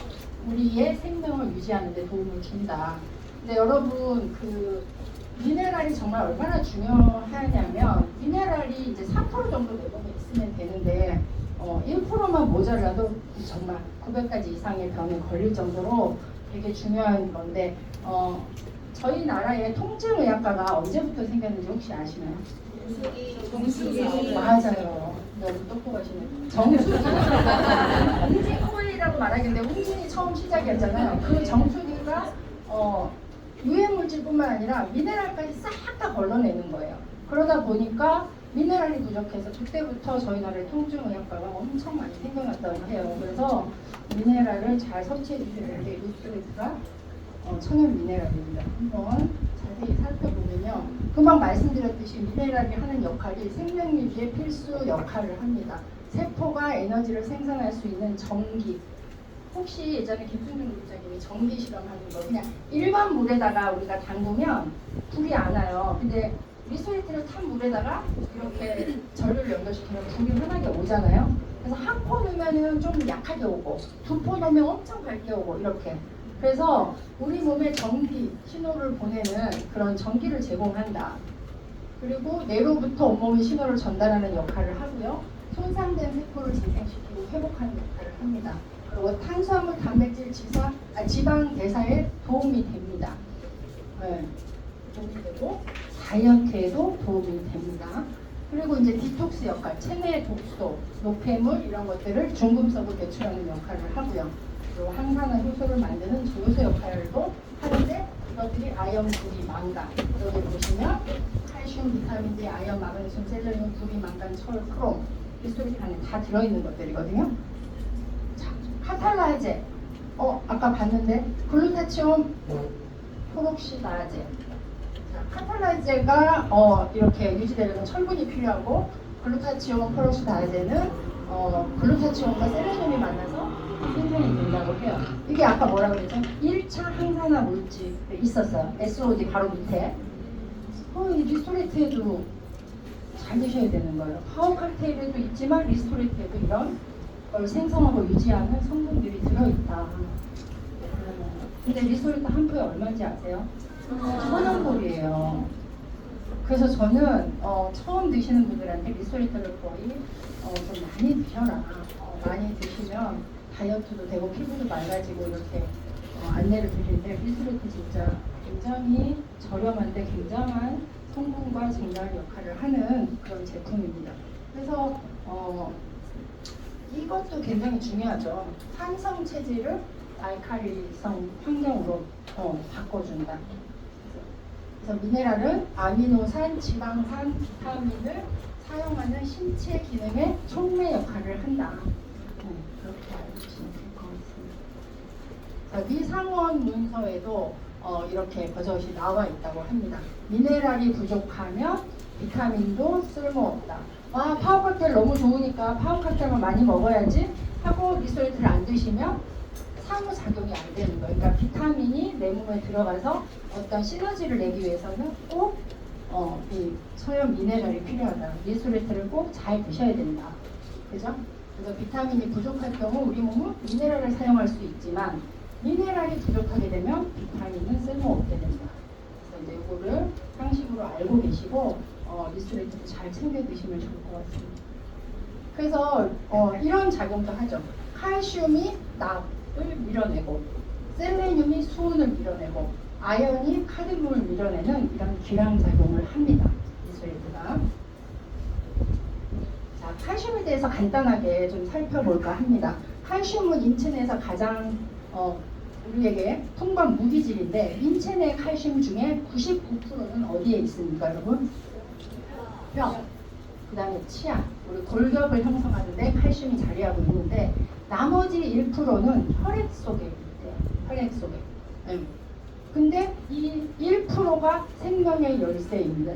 A: 우리의 생명을 유지하는 데 도움을 준다. 근데 여러분 그 미네랄이 정말 얼마나 중요하냐면 미네랄이 이제 3% 정도 내 몸에 있으면 되는데 1%만 모자라도 정말 900가지 이상의 병에 걸릴 정도로 되게 중요한 건데 저희 나라의 통증의학과가 언제부터 생겼는지 혹시 아시나요? 정수기. 맞아요. 너무 똑똑하시네. 정수기. 웅진콜이라고 말하겠는데 웅진이 처음 시작이었잖아요. 그 정수기가 유해물질뿐만 아니라 미네랄까지 싹 다 걸러내는 거예요. 그러다 보니까 미네랄이 부족해서 그때부터 저희 나라의 통증의학과가 엄청 많이 생겨났다고 해요. 그래서 미네랄을 잘 섭취해 주시는 게 리스토레이트가 천연 미네랄입니다. 한번 자세히 살펴보면요. 금방 말씀드렸듯이 미네랄이 하는 역할이 생명 유지의 필수 역할을 합니다. 세포가 에너지를 생산할 수 있는 전기. 혹시 예전에 김순준 교수님이 전기 실험하는 거 그냥 일반 물에다가 우리가 담그면 불이 안 와요. 근데 리스토레이트를 탄 물에다가 이렇게 전류를 연결시키면 불이 흔하게 오잖아요. 그래서 한 포 넣으면 좀 약하게 오고 두 포 넣으면 엄청 밝게 오고 이렇게. 그래서 우리 몸에 전기 신호를 보내는 그런 전기를 제공한다. 그리고 뇌로부터 온몸에 신호를 전달하는 역할을 하고요. 손상된 세포를 재생시키고 회복하는 역할을 합니다. 그리고 탄수화물, 단백질, 지방 대사에 도움이 됩니다. 네, 도움이 되고 다이어트에도 도움이 됩니다. 그리고 이제 디톡스 역할, 체내 독소, 노폐물 이런 것들을 중금속을 배출하는 역할을 하고요. 그리고 항산화 효소를 만드는 조효소 역할도 하는데 이것들이 아연, 구리, 망간. 여기 보시면 칼슘, 비타민 D, 아연, 마그네슘, 셀레늄, 구리, 망간, 철, 크롬, 리스토레이트 안에 다 들어있는 것들이거든요. 카탈라제. 아까 봤는데 글루타치온 프록시다제. 카탈라제가 이렇게 유지되려면 철분이 필요하고 글루타치온 프록시다제는 글루타치온과 셀레늄이 만나서 생성이 된다고 해요. 이게 아까 뭐라고 그랬죠? 1차 항산화 물질 있었어요. SOD 바로 밑에. 이 리스토레트에도 잘 드셔야 되는 거예요. 파워 칵테일에도 있지만 리스토레트에도 이런 걸 생성하고 유지하는 성분들이 들어있다. 근데 리스토레트 한 포에 얼마인지 아세요? 1,000원꼴이에요. 그래서 저는 처음 드시는 분들한테 리스토레트를 거의 좀 많이 드셔라. 많이 드시면 다이어트도 되고 피부도 맑아지고 이렇게 안내를 드리는데 리스토레트 진짜 굉장히 저렴한데 굉장한 성분과 증발 역할을 하는 그런 제품입니다. 그래서 이것도 굉장히 중요하죠. 산성 체질을 알칼리성 환경으로 바꿔준다. 그래서 미네랄은 아미노산, 지방산, 비타민을 사용하는 신체 기능의 촉매 역할을 한다. 그렇게 알고 계시면 될 것 같습니다. 미상원 문서에도 이렇게 버젓이 나와 있다고 합니다. 미네랄이 부족하면 비타민도 쓸모없다. 파워 칵테일 너무 좋으니까 파워 칵테일만 많이 먹어야지 하고 리스토레트를 안 드시면 상호작용이 안 되는 거예요. 그러니까 비타민이 내 몸에 들어가서 어떤 시너지를 내기 위해서는 꼭 이 소염 미네랄이 필요하다. 리스토레트를 꼭 잘 드셔야 된다. 그죠? 그래서 비타민이 부족할 경우 우리 몸은 미네랄을 사용할 수 있지만 미네랄이 부족하게 되면 비타민은 쓸모없게 된다. 그래서 이제 이거를 상식으로 알고 계시고 리스토레트도 잘 챙겨 드시면 좋을 것 같습니다. 그래서 이런 작용도 하죠. 칼슘이 납을 밀어내고 셀레늄이 수은을 밀어내고 아연이 카드뮴을 밀어내는 이런 기량작용을 합니다. 리스토레트가. 자, 칼슘에 대해서 간단하게 좀 살펴볼까 합니다. 칼슘은 인체 내에서 가장 우리에게 풍부한 무기질인데 인체 내 칼슘 중에 99%는 어디에 있습니까, 여러분? 뼈, 그 다음에 치아, 우리 골격을 형성하는데 칼슘이 자리하고 있는데 나머지 1%는 혈액 속에 있대요. 혈액 속에. 근데 이 1%가 생명의 열쇠입니다.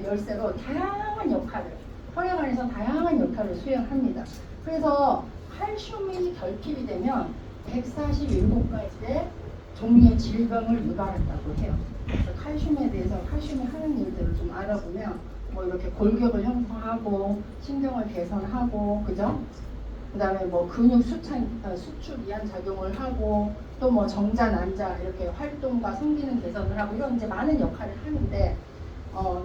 A: 열쇠로 다양한 역할을, 혈액 안에서 다양한 역할을 수행합니다. 그래서 칼슘이 결핍이 되면 147가지의 종류의 질병을 유발한다고 해요. 그래서 칼슘에 대해서 칼슘이 하는 일들을 좀 알아보면 뭐 이렇게 골격을 형성하고 신경을 개선하고, 그죠? 그 다음에 뭐 근육 수축 이완 작용을 하고 또 뭐 정자 난자 이렇게 활동과 성기능 개선을 하고 이런 이제 많은 역할을 하는데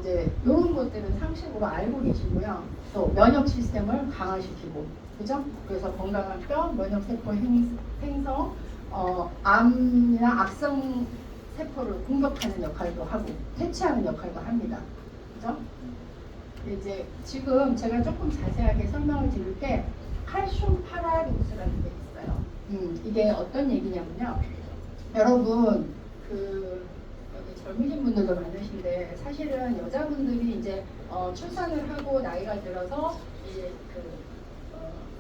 A: 이제 이런 것들은 상식으로 알고 계시고요. 또 면역 시스템을 강화시키고, 그죠? 그래서 건강한 뼈, 면역 세포 생성, 암이나 악성 세포를 공격하는 역할도 하고 퇴치하는 역할도 합니다. 그죠? 이제 지금 제가 조금 자세하게 설명을 드릴 때 칼슘 파라독스라는 게 있어요. 이게 어떤 얘기냐면요. 여러분 여기 젊으신 분들도 많으신데 사실은 여자분들이 이제 출산을 하고 나이가 들어서 이제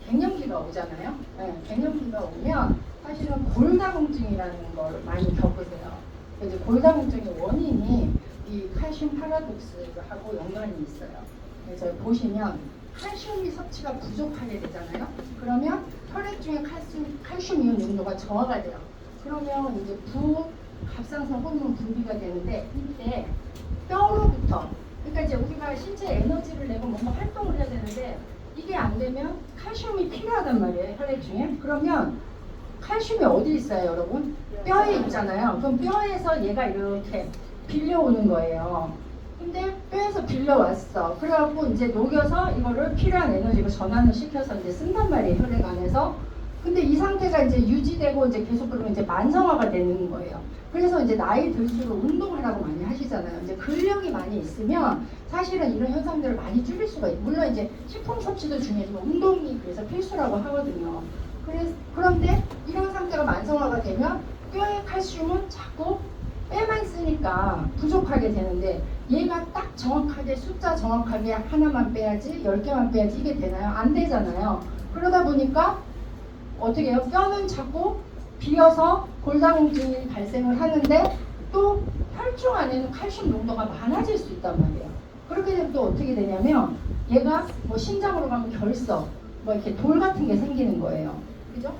A: 갱년기가 오잖아요. 네, 갱년기가 오면 사실은 골다공증이라는 걸 많이 겪으세요. 이제 골다공증의 원인이 이 칼슘 파라독스하고 연관이 있어요. 그래서 보시면 칼슘이 섭취가 부족하게 되잖아요. 그러면 혈액 중에 칼슘 이온 농도가 저하가 돼요. 그러면 이제 갑상선 호르몬 분비가 되는데 이때 뼈로부터, 그러니까 이제 우리가 신체 에너지를 내고 뭔가 활동을 해야 되는데 이게 안 되면 칼슘이 필요하단 말이에요. 혈액 중에. 그러면 칼슘이 어디 있어요, 여러분? 뼈에 있잖아요. 그럼 뼈에서 얘가 이렇게 빌려오는 거예요. 근데 뼈에서 빌려왔어. 그래갖고 이제 녹여서 이거를 필요한 에너지로 전환을 시켜서 이제 쓴단 말이에요, 혈액 안에서. 근데 이 상태가 이제 유지되고 이제 계속 그러면 이제 만성화가 되는 거예요. 그래서 이제 나이 들수록 운동하라고 많이 하시잖아요. 이제 근력이 많이 있으면 사실은 이런 현상들을 많이 줄일 수가 있고, 물론 이제 식품 섭취도 중요하지만 운동이 그래서 필수라고 하거든요. 그런데 이런 상태가 만성화가 되면 뼈의 칼슘은 자꾸 뼈만 쓰니까 부족하게 되는데 얘가 딱 정확하게 숫자 정확하게 하나만 빼야지 10개만 빼야지 이게 되나요? 안 되잖아요. 그러다 보니까 어떻게 해요? 뼈는 자꾸 비어서 골다공증이 발생을 하는데 또 혈중 안에는 칼슘 농도가 많아질 수 있단 말이에요. 그렇게 되면 또 어떻게 되냐면 얘가 뭐 심장으로 가면 결석, 뭐 이렇게 돌 같은 게 생기는 거예요. 그죠?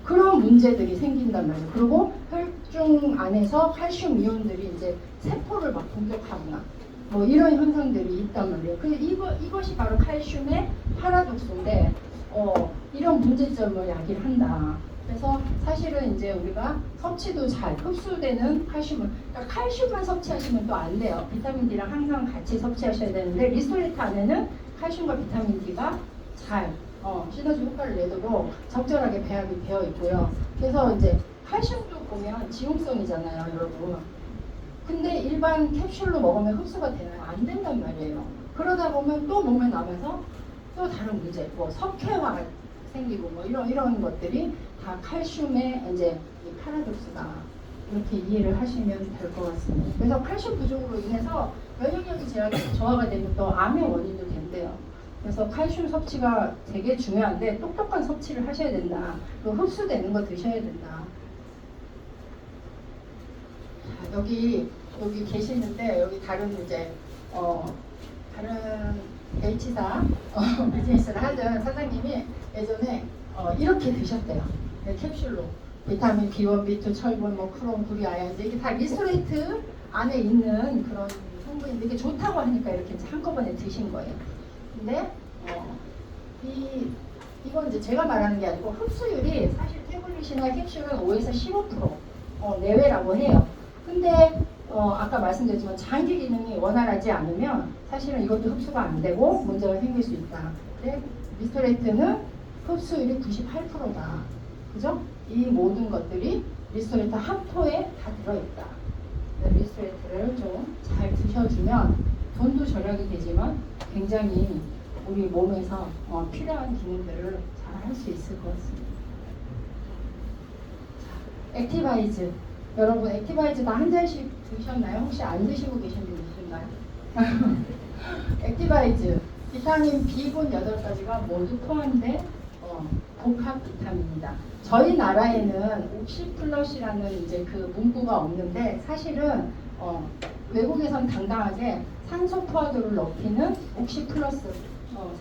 A: 그런 문제들이 생긴단 말이에요. 그리고 혈중 안에서 칼슘 이온들이 이제 세포를 막 공격하거나 뭐 이런 현상들이 있단 말이에요. 그래서 이것이 바로 칼슘의 파라독스인데 이런 문제점을 야기를 한다. 그래서 사실은 이제 우리가 섭취도 잘 흡수되는 칼슘을, 그러니까 칼슘만 섭취하시면 또 안 돼요. 비타민 D랑 항상 같이 섭취하셔야 되는데 리스토레이트 안에는 칼슘과 비타민 D가 잘 시너지 효과를 내도록 적절하게 배합이 되어 있고요. 그래서 이제 칼슘도 보면 지용성이잖아요, 여러분. 근데 일반 캡슐로 먹으면 흡수가 되나요? 안 된단 말이에요. 그러다 보면 또 몸에 남아서 또 다른 문제, 뭐 석회화가 생기고 뭐 이런 것들이 다 칼슘의 이제 이 파라독스다. 이렇게 이해를 하시면 될 것 같습니다. 그래서 칼슘 부족으로 인해서 면역력이 저하가 되면 또 암의 원인도 된대요. 그래서 칼슘 섭취가 되게 중요한데 똑똑한 섭취를 하셔야 된다. 그리고 흡수되는 거 드셔야 된다. 자, 여기 계시는데 여기 다른 이제 다른 H사 비즈니스를 하던 사장님이 예전에 이렇게 드셨대요. 네, 캡슐로 비타민 B1, B2, 철분, 뭐 크롬, 구리, 아연제 이게 다 리스토레이트 안에 있는 그런 성분인데 이게 좋다고 하니까 이렇게 이제 한꺼번에 드신 거예요. 근데 이건 이제 제가 말하는 게 아니고 흡수율이 사실 태블릿이나 캡슐은 5에서 15% 내외라고 해요. 근데 아까 말씀드렸지만 장기 기능이 원활하지 않으면 사실은 이것도 흡수가 안 되고 문제가 생길 수 있다. 근데 리스토레이트는 흡수율이 98%다. 그죠? 이 모든 것들이 리스토레이트 한 포에 다 들어있다. 리스토레이트를 좀 잘 드셔주면 돈도 절약이 되지만 굉장히 우리 몸에서 필요한 기능들을 잘 할 수 있을 것 같습니다. 자, 액티바이즈. 여러분 액티바이즈 다 한 잔씩 드셨나요? 혹시 안 드시고 계신 분 있으신가요? 액티바이즈 비타민 B군 8가지가 모두 포함된 복합 비타민입니다. 저희 나라에는 옥시플러시라는 이제 그 문구가 없는데 사실은 외국에선 당당하게 산소 포화도를 높이는 옥시플러스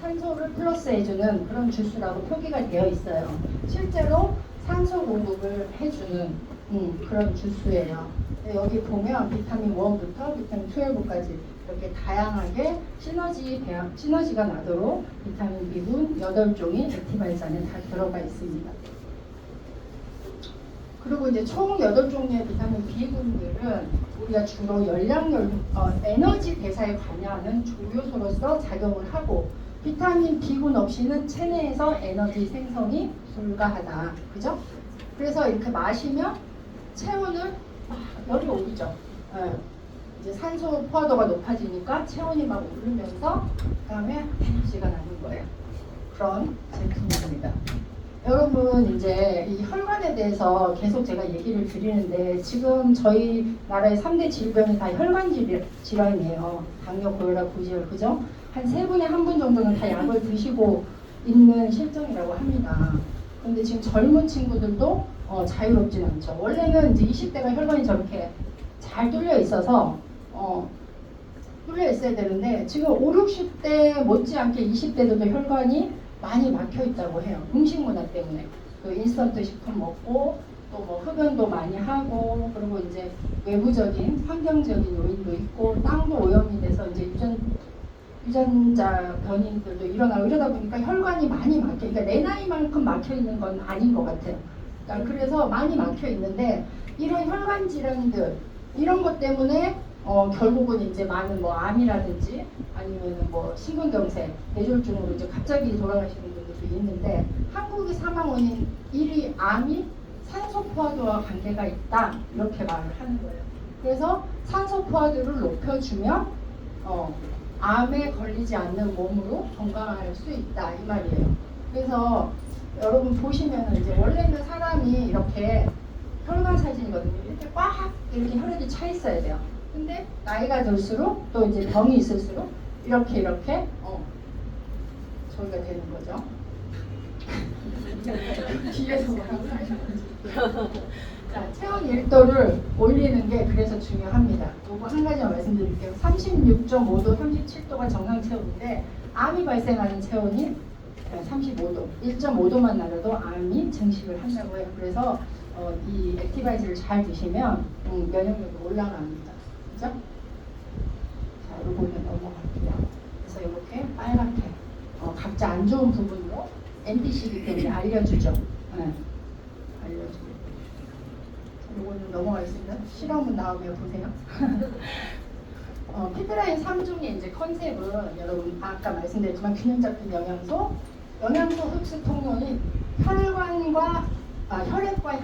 A: 산소를 플러스해주는 그런 주스라고 표기가 되어 있어요. 실제로 산소 공급을 해주는 그런 주스예요. 여기 보면 비타민 1부터 비타민 12까지 이렇게 다양하게 시너지가 나도록 비타민 B군 8종이 액티바이즈 안에 다 들어가 있습니다. 그리고 이제 총 8종류의 비타민 B군들은 우리가 주로 에너지 대사에 관여하는 조효소로서 작용을 하고 비타민 B군 없이는 체내에서 에너지 생성이 불가하다. 그죠? 그래서 이렇게 마시면 체온을 열이 오르죠. 이제 산소 포화도가 높아지니까 체온이 막 오르면서 그다음에 에너지가 나는 거예요. 그런 제품입니다. 여러분 이제 이 혈관에 대해서 계속 제가 얘기를 드리는데 지금 저희 나라의 3대 질병이 다 혈관 질환이에요. 당뇨, 고혈압, 고지혈, 그죠? 한 3분에 1분 정도는 다 약을 드시고 있는 실정이라고 합니다. 그런데 지금 젊은 친구들도 자유롭진 않죠. 원래는 이제 20대가 혈관이 저렇게 잘 뚫려 있어서 뚫려 있어야 되는데 지금 5, 60대 못지않게 20대들도 혈관이 많이 막혀 있다고 해요. 음식 문화 때문에. 그 인스턴트 식품 먹고 또 뭐 흡연도 많이 하고 그리고 이제 외부적인 환경적인 요인도 있고 땅도 오염이 돼서 이제 유전자 변이들도 일어나고 이러다 보니까 혈관이 많이 막혀. 그러니까 내 나이만큼 막혀 있는 건 아닌 것 같아요. 그러니까 그래서 많이 막혀 있는데 이런 혈관 질환들 이런 것 때문에 결국은 이제 많은 뭐 암이라든지 아니면 뭐 심근경색, 뇌졸중으로 이제 갑자기 돌아가시는 분들도 있는데 한국의 사망 원인 1위 암이 산소 포화도와 관계가 있다 이렇게 말을 하는 거예요. 그래서 산소 포화도를 높여주면 암에 걸리지 않는 몸으로 건강할 수 있다 이 말이에요. 그래서 여러분 보시면 이제 원래는 사람이 이렇게 혈관 사진이거든요. 이렇게 꽉 이렇게 혈액이 차 있어야 돼요. 근데 나이가 들수록 또 이제 병이 있을수록 이렇게 저기가 되는 거죠. 뒤에서 자, 체온 1도를 올리는 게 그래서 중요합니다. 요거 한 가지만 말씀드릴게요. 36.5도, 37도가 정상 체온인데 암이 발생하는 체온이 35도, 1.5도만 낮아도 암이 증식을 한다고 해요. 그래서 이 액티바이즈를 잘 드시면 면역력이 올라갑니다. 그죠? 자, 요거는 넘어갈게요. 그래서 이렇게 빨갛게 각자 안 좋은 부분으로 NDC이기 때문에 알려주죠. 네. 알려주고. 요거는 넘어가겠습니다. 실험은 나오면 보세요. 피드라인 3중의 이제 컨셉은 여러분 아까 말씀드렸지만 균형 잡힌 영양소 흡수 통로는 혈액과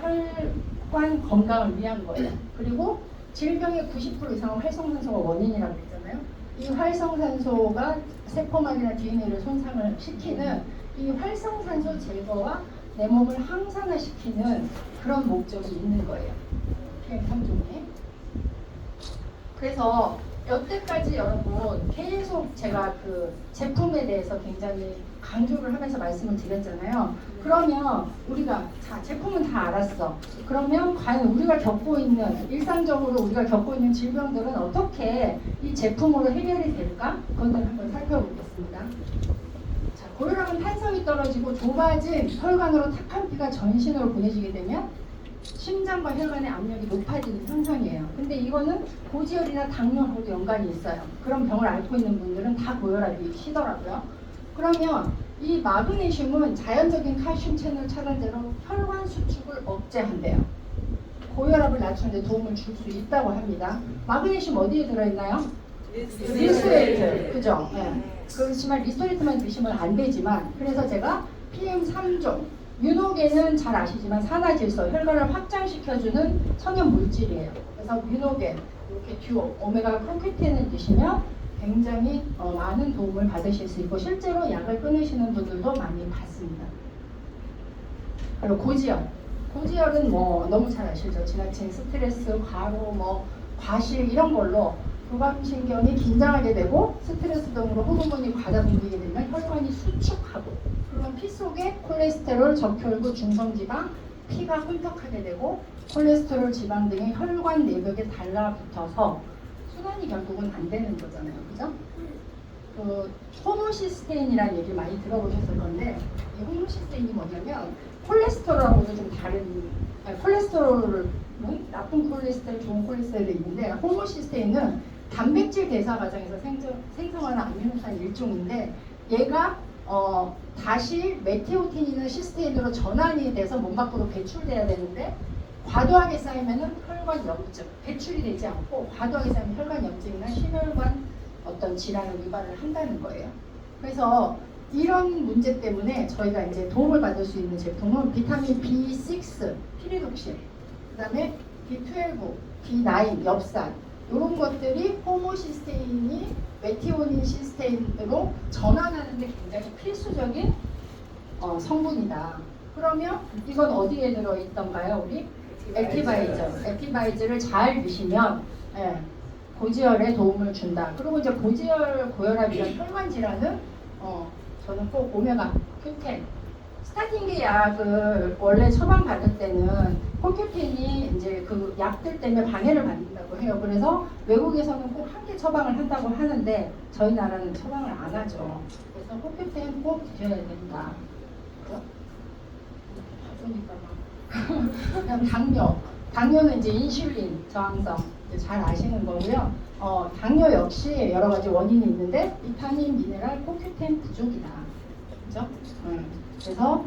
A: 혈관 건강을 위한 거예요. 그리고 질병의 90% 이상은 활성산소가 원인이라고 했잖아요. 이 활성산소가 세포막이나 DNA를 손상을 시키는 이 활성산소 제거와 내 몸을 항산화시키는 그런 목적이 있는 거예요. PM3종에. 그래서 여태까지 여러분 계속 제가 그 제품에 대해서 굉장히 강조를 하면서 말씀을 드렸잖아요. 그러면 우리가 자 제품은 다 알았어. 그러면 과연 우리가 겪고 있는 일상적으로 우리가 겪고 있는 질병들은 어떻게 이 제품으로 해결이 될까? 그것을 한번 살펴보겠습니다. 자, 고혈압은 탄성이 떨어지고 좁아진 혈관으로 탁한 피가 전신으로 보내지게 되면 심장과 혈관의 압력이 높아지는 현상이에요. 근데 이거는 고지혈이나 당뇨하고도 연관이 있어요. 그런 병을 앓고 있는 분들은 다 고혈압이시더라고요. 그러면 이 마그네슘은 자연적인 칼슘 채널 차단제로 혈관 수축을 억제한대요. 고혈압을 낮추는 데 도움을 줄 수 있다고 합니다. 마그네슘 어디에 들어있나요? 리스토레이트. 그죠? 네. 그렇지만 리스토레이트만 드시면 안 되지만 그래서 제가 PM3종 윤호겐은 잘 아시지만 산화질소, 혈관을 확장시켜주는 천연 물질이에요. 그래서 윤호겐, 이렇게 듀오, 오메가 프로큐틴을 드시면 굉장히 많은 도움을 받으실 수 있고 실제로 약을 끊으시는 분들도 많이 봤습니다. 그리고 고지혈. 고지혈은 뭐 너무 잘 아시죠? 지나친 스트레스, 과로, 과실 이런 걸로 교감신경이 긴장하게 되고 스트레스 등으로 호르몬이 과다 분비게 되면 혈관이 수축하고 그러면 피 속에 콜레스테롤, 적혈구, 중성지방, 피가 흡력하게 되고 콜레스테롤, 지방 등의 혈관 내벽에 달라붙어서 순환이 결국은 안 되는 거잖아요. 그죠? 그 호모시스테인이라는 얘기 많이 들어보셨을 건데 이 호모시스테인이 뭐냐면 콜레스테롤하고도 좀 다른 콜레스테롤은 나쁜 콜레스테롤, 좋은 콜레스테롤이 있는데 호모시스테인은 단백질 대사 과정에서 생성하는 아미노산 일종인데 얘가 다시 메티오틴이나 시스테인으로 전환이 돼서 몸 밖으로 배출돼야 되는데 과도하게 쌓이면은 혈관 염증, 배출이 되지 않고 과도하게 쌓이면 혈관 염증이나 심혈관 어떤 질환을 유발을 한다는 거예요. 그래서 이런 문제 때문에 저희가 이제 도움을 받을 수 있는 제품은 비타민 B6, 피리독신, 그 다음에 B12, B9, 엽산 이런 것들이 호모시스테인이 메티오닌 시스테인으로 전환하는 데 굉장히 필수적인 성분이다. 그러면 이건 어디에 들어있던가요? 우리 액티바이즈를 잘 드시면 고지혈에 도움을 준다. 그리고 이제 고지혈, 고혈압 이런 혈관 질환은 저는 꼭 오메가 큐텐 스타팅계 약을 원래 처방 받을 때는 코큐텐이 이제 그 약들 때문에 방해를 받는다고 해요. 그래서 외국에서는 꼭 한 개 처방을 한다고 하는데 저희 나라는 처방을 안 하죠. 그래서 코큐텐 꼭 드셔야 된다. 그다음 당뇨는 이제 인슐린 저항성 잘 아시는 거고요. 당뇨 역시 여러 가지 원인이 있는데 비타민, 미네랄, 코큐텐 부족이다. 그죠? 그래서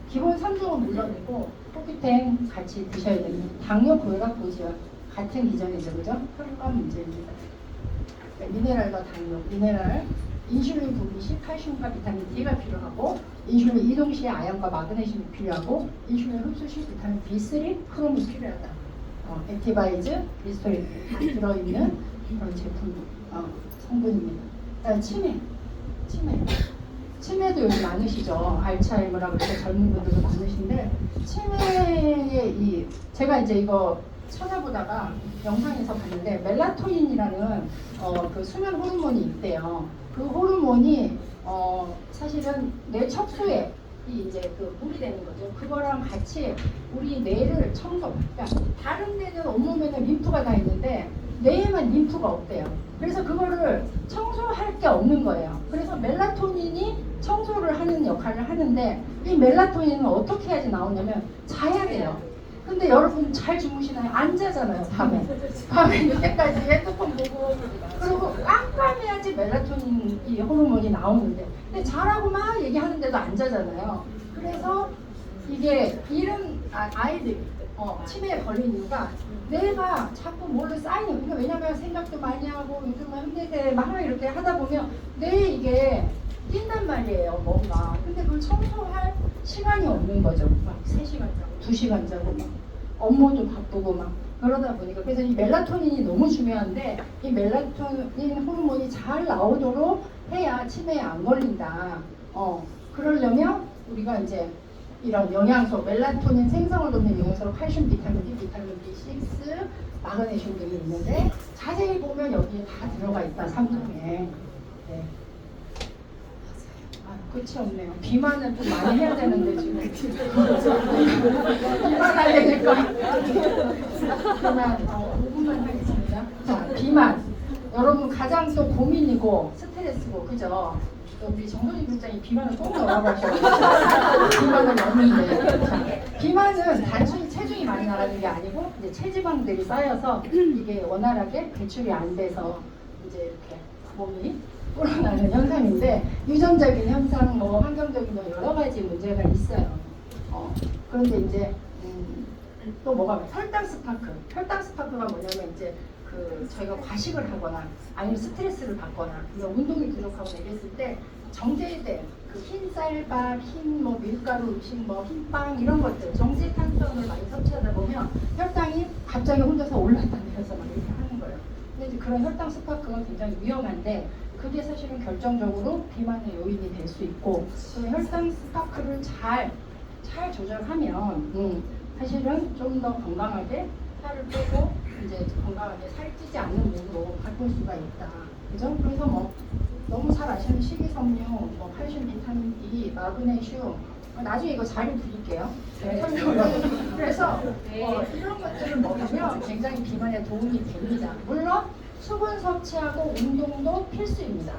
A: 기본 3종은 물론이고 코큐텐 같이 드셔야 됩니다. 당뇨, 고혈압, 고지혈 같은 기전이죠. 그죠? 혈관 문제입니다. 미네랄과 당뇨, 미네랄, 인슐린 분비 시 칼슘과 비타민 D가 필요하고 인슐린 이동 시에 아연과 마그네슘이 필요하고 인슐린 흡수 시 비타민 B3, 크롬이 필요하다. 액티바이즈, 리스토린 다 들어있는 그런 제품 성분입니다. 치매도 요즘 많으시죠. 알츠하이머라고 해서 젊은 분들도 많으신데 치매의 제가 이제 이거 찾아보다가 영상에서 봤는데 멜라토닌이라는 그 수면 호르몬이 있대요. 그 호르몬이 사실은 뇌 척수에 이제 그 물이 되는 거죠. 그거랑 같이 우리 뇌를 청소. 그러니까 다른 데는 온몸에는 림프가 다 있는데 뇌에만 림프가 없대요. 그래서 그거를 청소할 게 없는 거예요. 그래서 멜라토닌이 청소를 하는 역할을 하는데 이 멜라토닌은 어떻게 해야지 나오냐면 자야 돼요. 근데 여러분 잘 주무시나요? 안 자잖아요. 밤에 늦게까지 핸드폰 보고 그리고 깜깜해야지 멜라토닌 이 호르몬이 나오는데 근데 자라고 막 얘기하는데도 안 자잖아요. 그래서 이게 이런 아이들이 치매에 걸린 이유가 뇌가 자꾸 뭘로 쌓이는. 그러니까 왜냐면 생각도 많이 하고 요즘은 현대세 막 이렇게 하다 보면 뇌에 이게 뛴단 말이에요. 뭔가. 근데 그걸 청소할 시간이 없는 거죠. 막 3시간 자고 2시간 자고 막 업무도 바쁘고 막 그러다 보니까. 그래서 이 멜라토닌이 너무 중요한데 이 멜라토닌 호르몬이 잘 나오도록 해야 치매에 안 걸린다. 그러려면 우리가 이제 이런 영양소, 멜라토닌 생성을 돕는 영양소로 칼슘, 비타민 D, 비타민 B6, 마그네슘 등이 있는데 자세히 보면 여기에 다 들어가 있다. 3종에. 네. 끝이 없네요. 비만은 좀 많이 해야 되는데 지금 비만 하려니까 비만 5분만 하겠습니다. 자, 비만 여러분 가장 또 고민이고 스트레스고 그죠? 우리 정선희 부장이 비만을 꼭 넣으라고 하셔가지고 비만은 없는데 자, 비만은 단순히 체중이 많이 나가는 게 아니고 이제 체지방들이 쌓여서 이게 원활하게 배출이 안 돼서 이제 이렇게 몸이 불어나는 현상인데 유전적인 현상, 뭐 환경적인 뭐 여러 가지 문제가 있어요. 그런데 이제 또 뭐가 혈당 스파크. 혈당 스파크가 뭐냐면 이제 그 저희가 과식을 하거나 아니면 스트레스를 받거나 운동이 부족하고 이랬을 때 정제된 그 흰 쌀밥, 흰 뭐 밀가루 음식, 뭐 흰빵 이런 것들 정제 탄수화물 많이 섭취하다 보면 혈당이 갑자기 혼자서 올랐다 내려서 막 이렇게 하는 거예요. 근데 이제 그런 혈당 스파크가 굉장히 위험한데 그게 사실은 결정적으로 비만의 요인이 될 수 있고 그 혈당 스파크를 잘 조절하면 사실은 좀 더 건강하게 살을 빼고 이제 건강하게 살이 찌지 않는 몸으로 바꿀 수가 있다. 그죠? 그래서 뭐 너무 잘 아시는 식이섬유, 뭐 칼슘, 비타민 D, 마그네슘 나중에 이거 자료 드릴게요. 네, 설명을. 그래서 이런 것들을 먹으면 굉장히 비만에 도움이 됩니다. 물론 수분 섭취하고 운동도 필수입니다.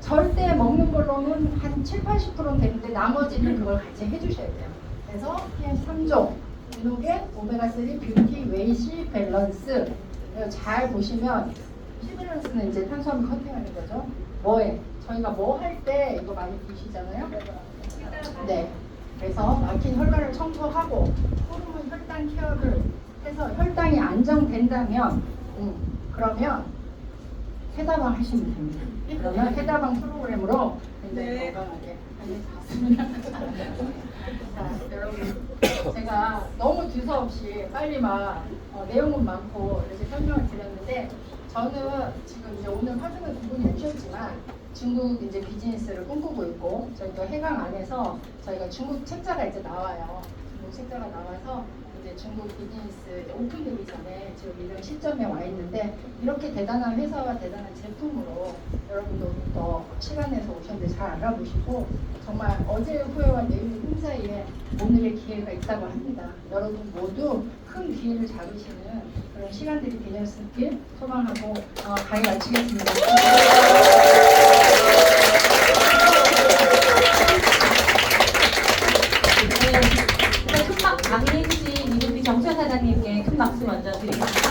A: 절대 먹는 걸로는 한 7~80%는 되는데 나머지는 그걸 같이 해주셔야 돼요. 그래서 PM3종, 이게 오메가3, 뷰티, 웨이시, 밸런스 잘 보시면 시밸런스는 이제 탄수화물 커팅하는 거죠. 뭐에? 저희가 뭐 할 때 이거 많이 보시잖아요. 네. 그래서 막힌 혈관을 청소하고 호르몬 혈당 케어를 해서 혈당이 안정된다면 그러면 해다방 하시면 됩니다. 그러면 해다방 프로그램으로 굉장히 건강하게 자, 여러분 제가 너무 두서없이 빨리 막 내용은 많고 이렇게 설명을 드렸는데 저는 지금 이제 오늘 화중을 두 분이 오셨지만 중국 이제 비즈니스를 꿈꾸고 있고 저희 또 해강 안에서 저희가 중국 책자가 이제 나와요. 중국 책자가 나와서 이제 중국 비즈니스 오픈되기 전에 지금 이런 시점에 와 있는데 이렇게 대단한 회사와 대단한 제품으로 여러분도 더 시간 내서 오셨는데 잘 알아보시고 정말 어제의 후회와 내일의 꿈 사이에 오늘의 기회가 있다고 합니다. 여러분 모두 큰 기회를 잡으시는 그런 시간들이 되셨길 소망하고 강의 마치겠습니다.
B: 강민씨, 이분이 정수현 사장님께 큰 박수 먼저 드리겠습니다.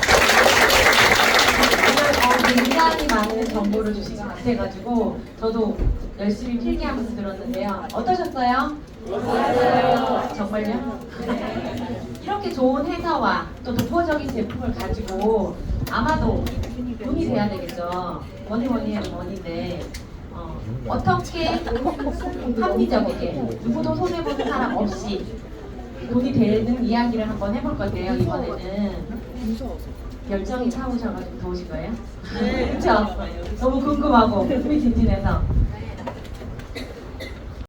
B: 오늘 굉장히 많은 정보를 주신 것 같아가지고 저도 열심히 필기하면서 들었는데요. 어떠셨어요? 맞아요. 정말요? 네. 이렇게 좋은 회사와 또 독보적인 제품을 가지고 아마도 돈이 돼야 되겠죠. 뭐니 해도 뭐니인데 어떻게 합리적이게 누구도 손해보는 사람 없이 돈이 되는 이야기를 한번 해볼 건데요. 이번에는 열정이 차오셔가지고 더우신 거예요? 네. 그렇죠? 너무 궁금하고 흥미진진해서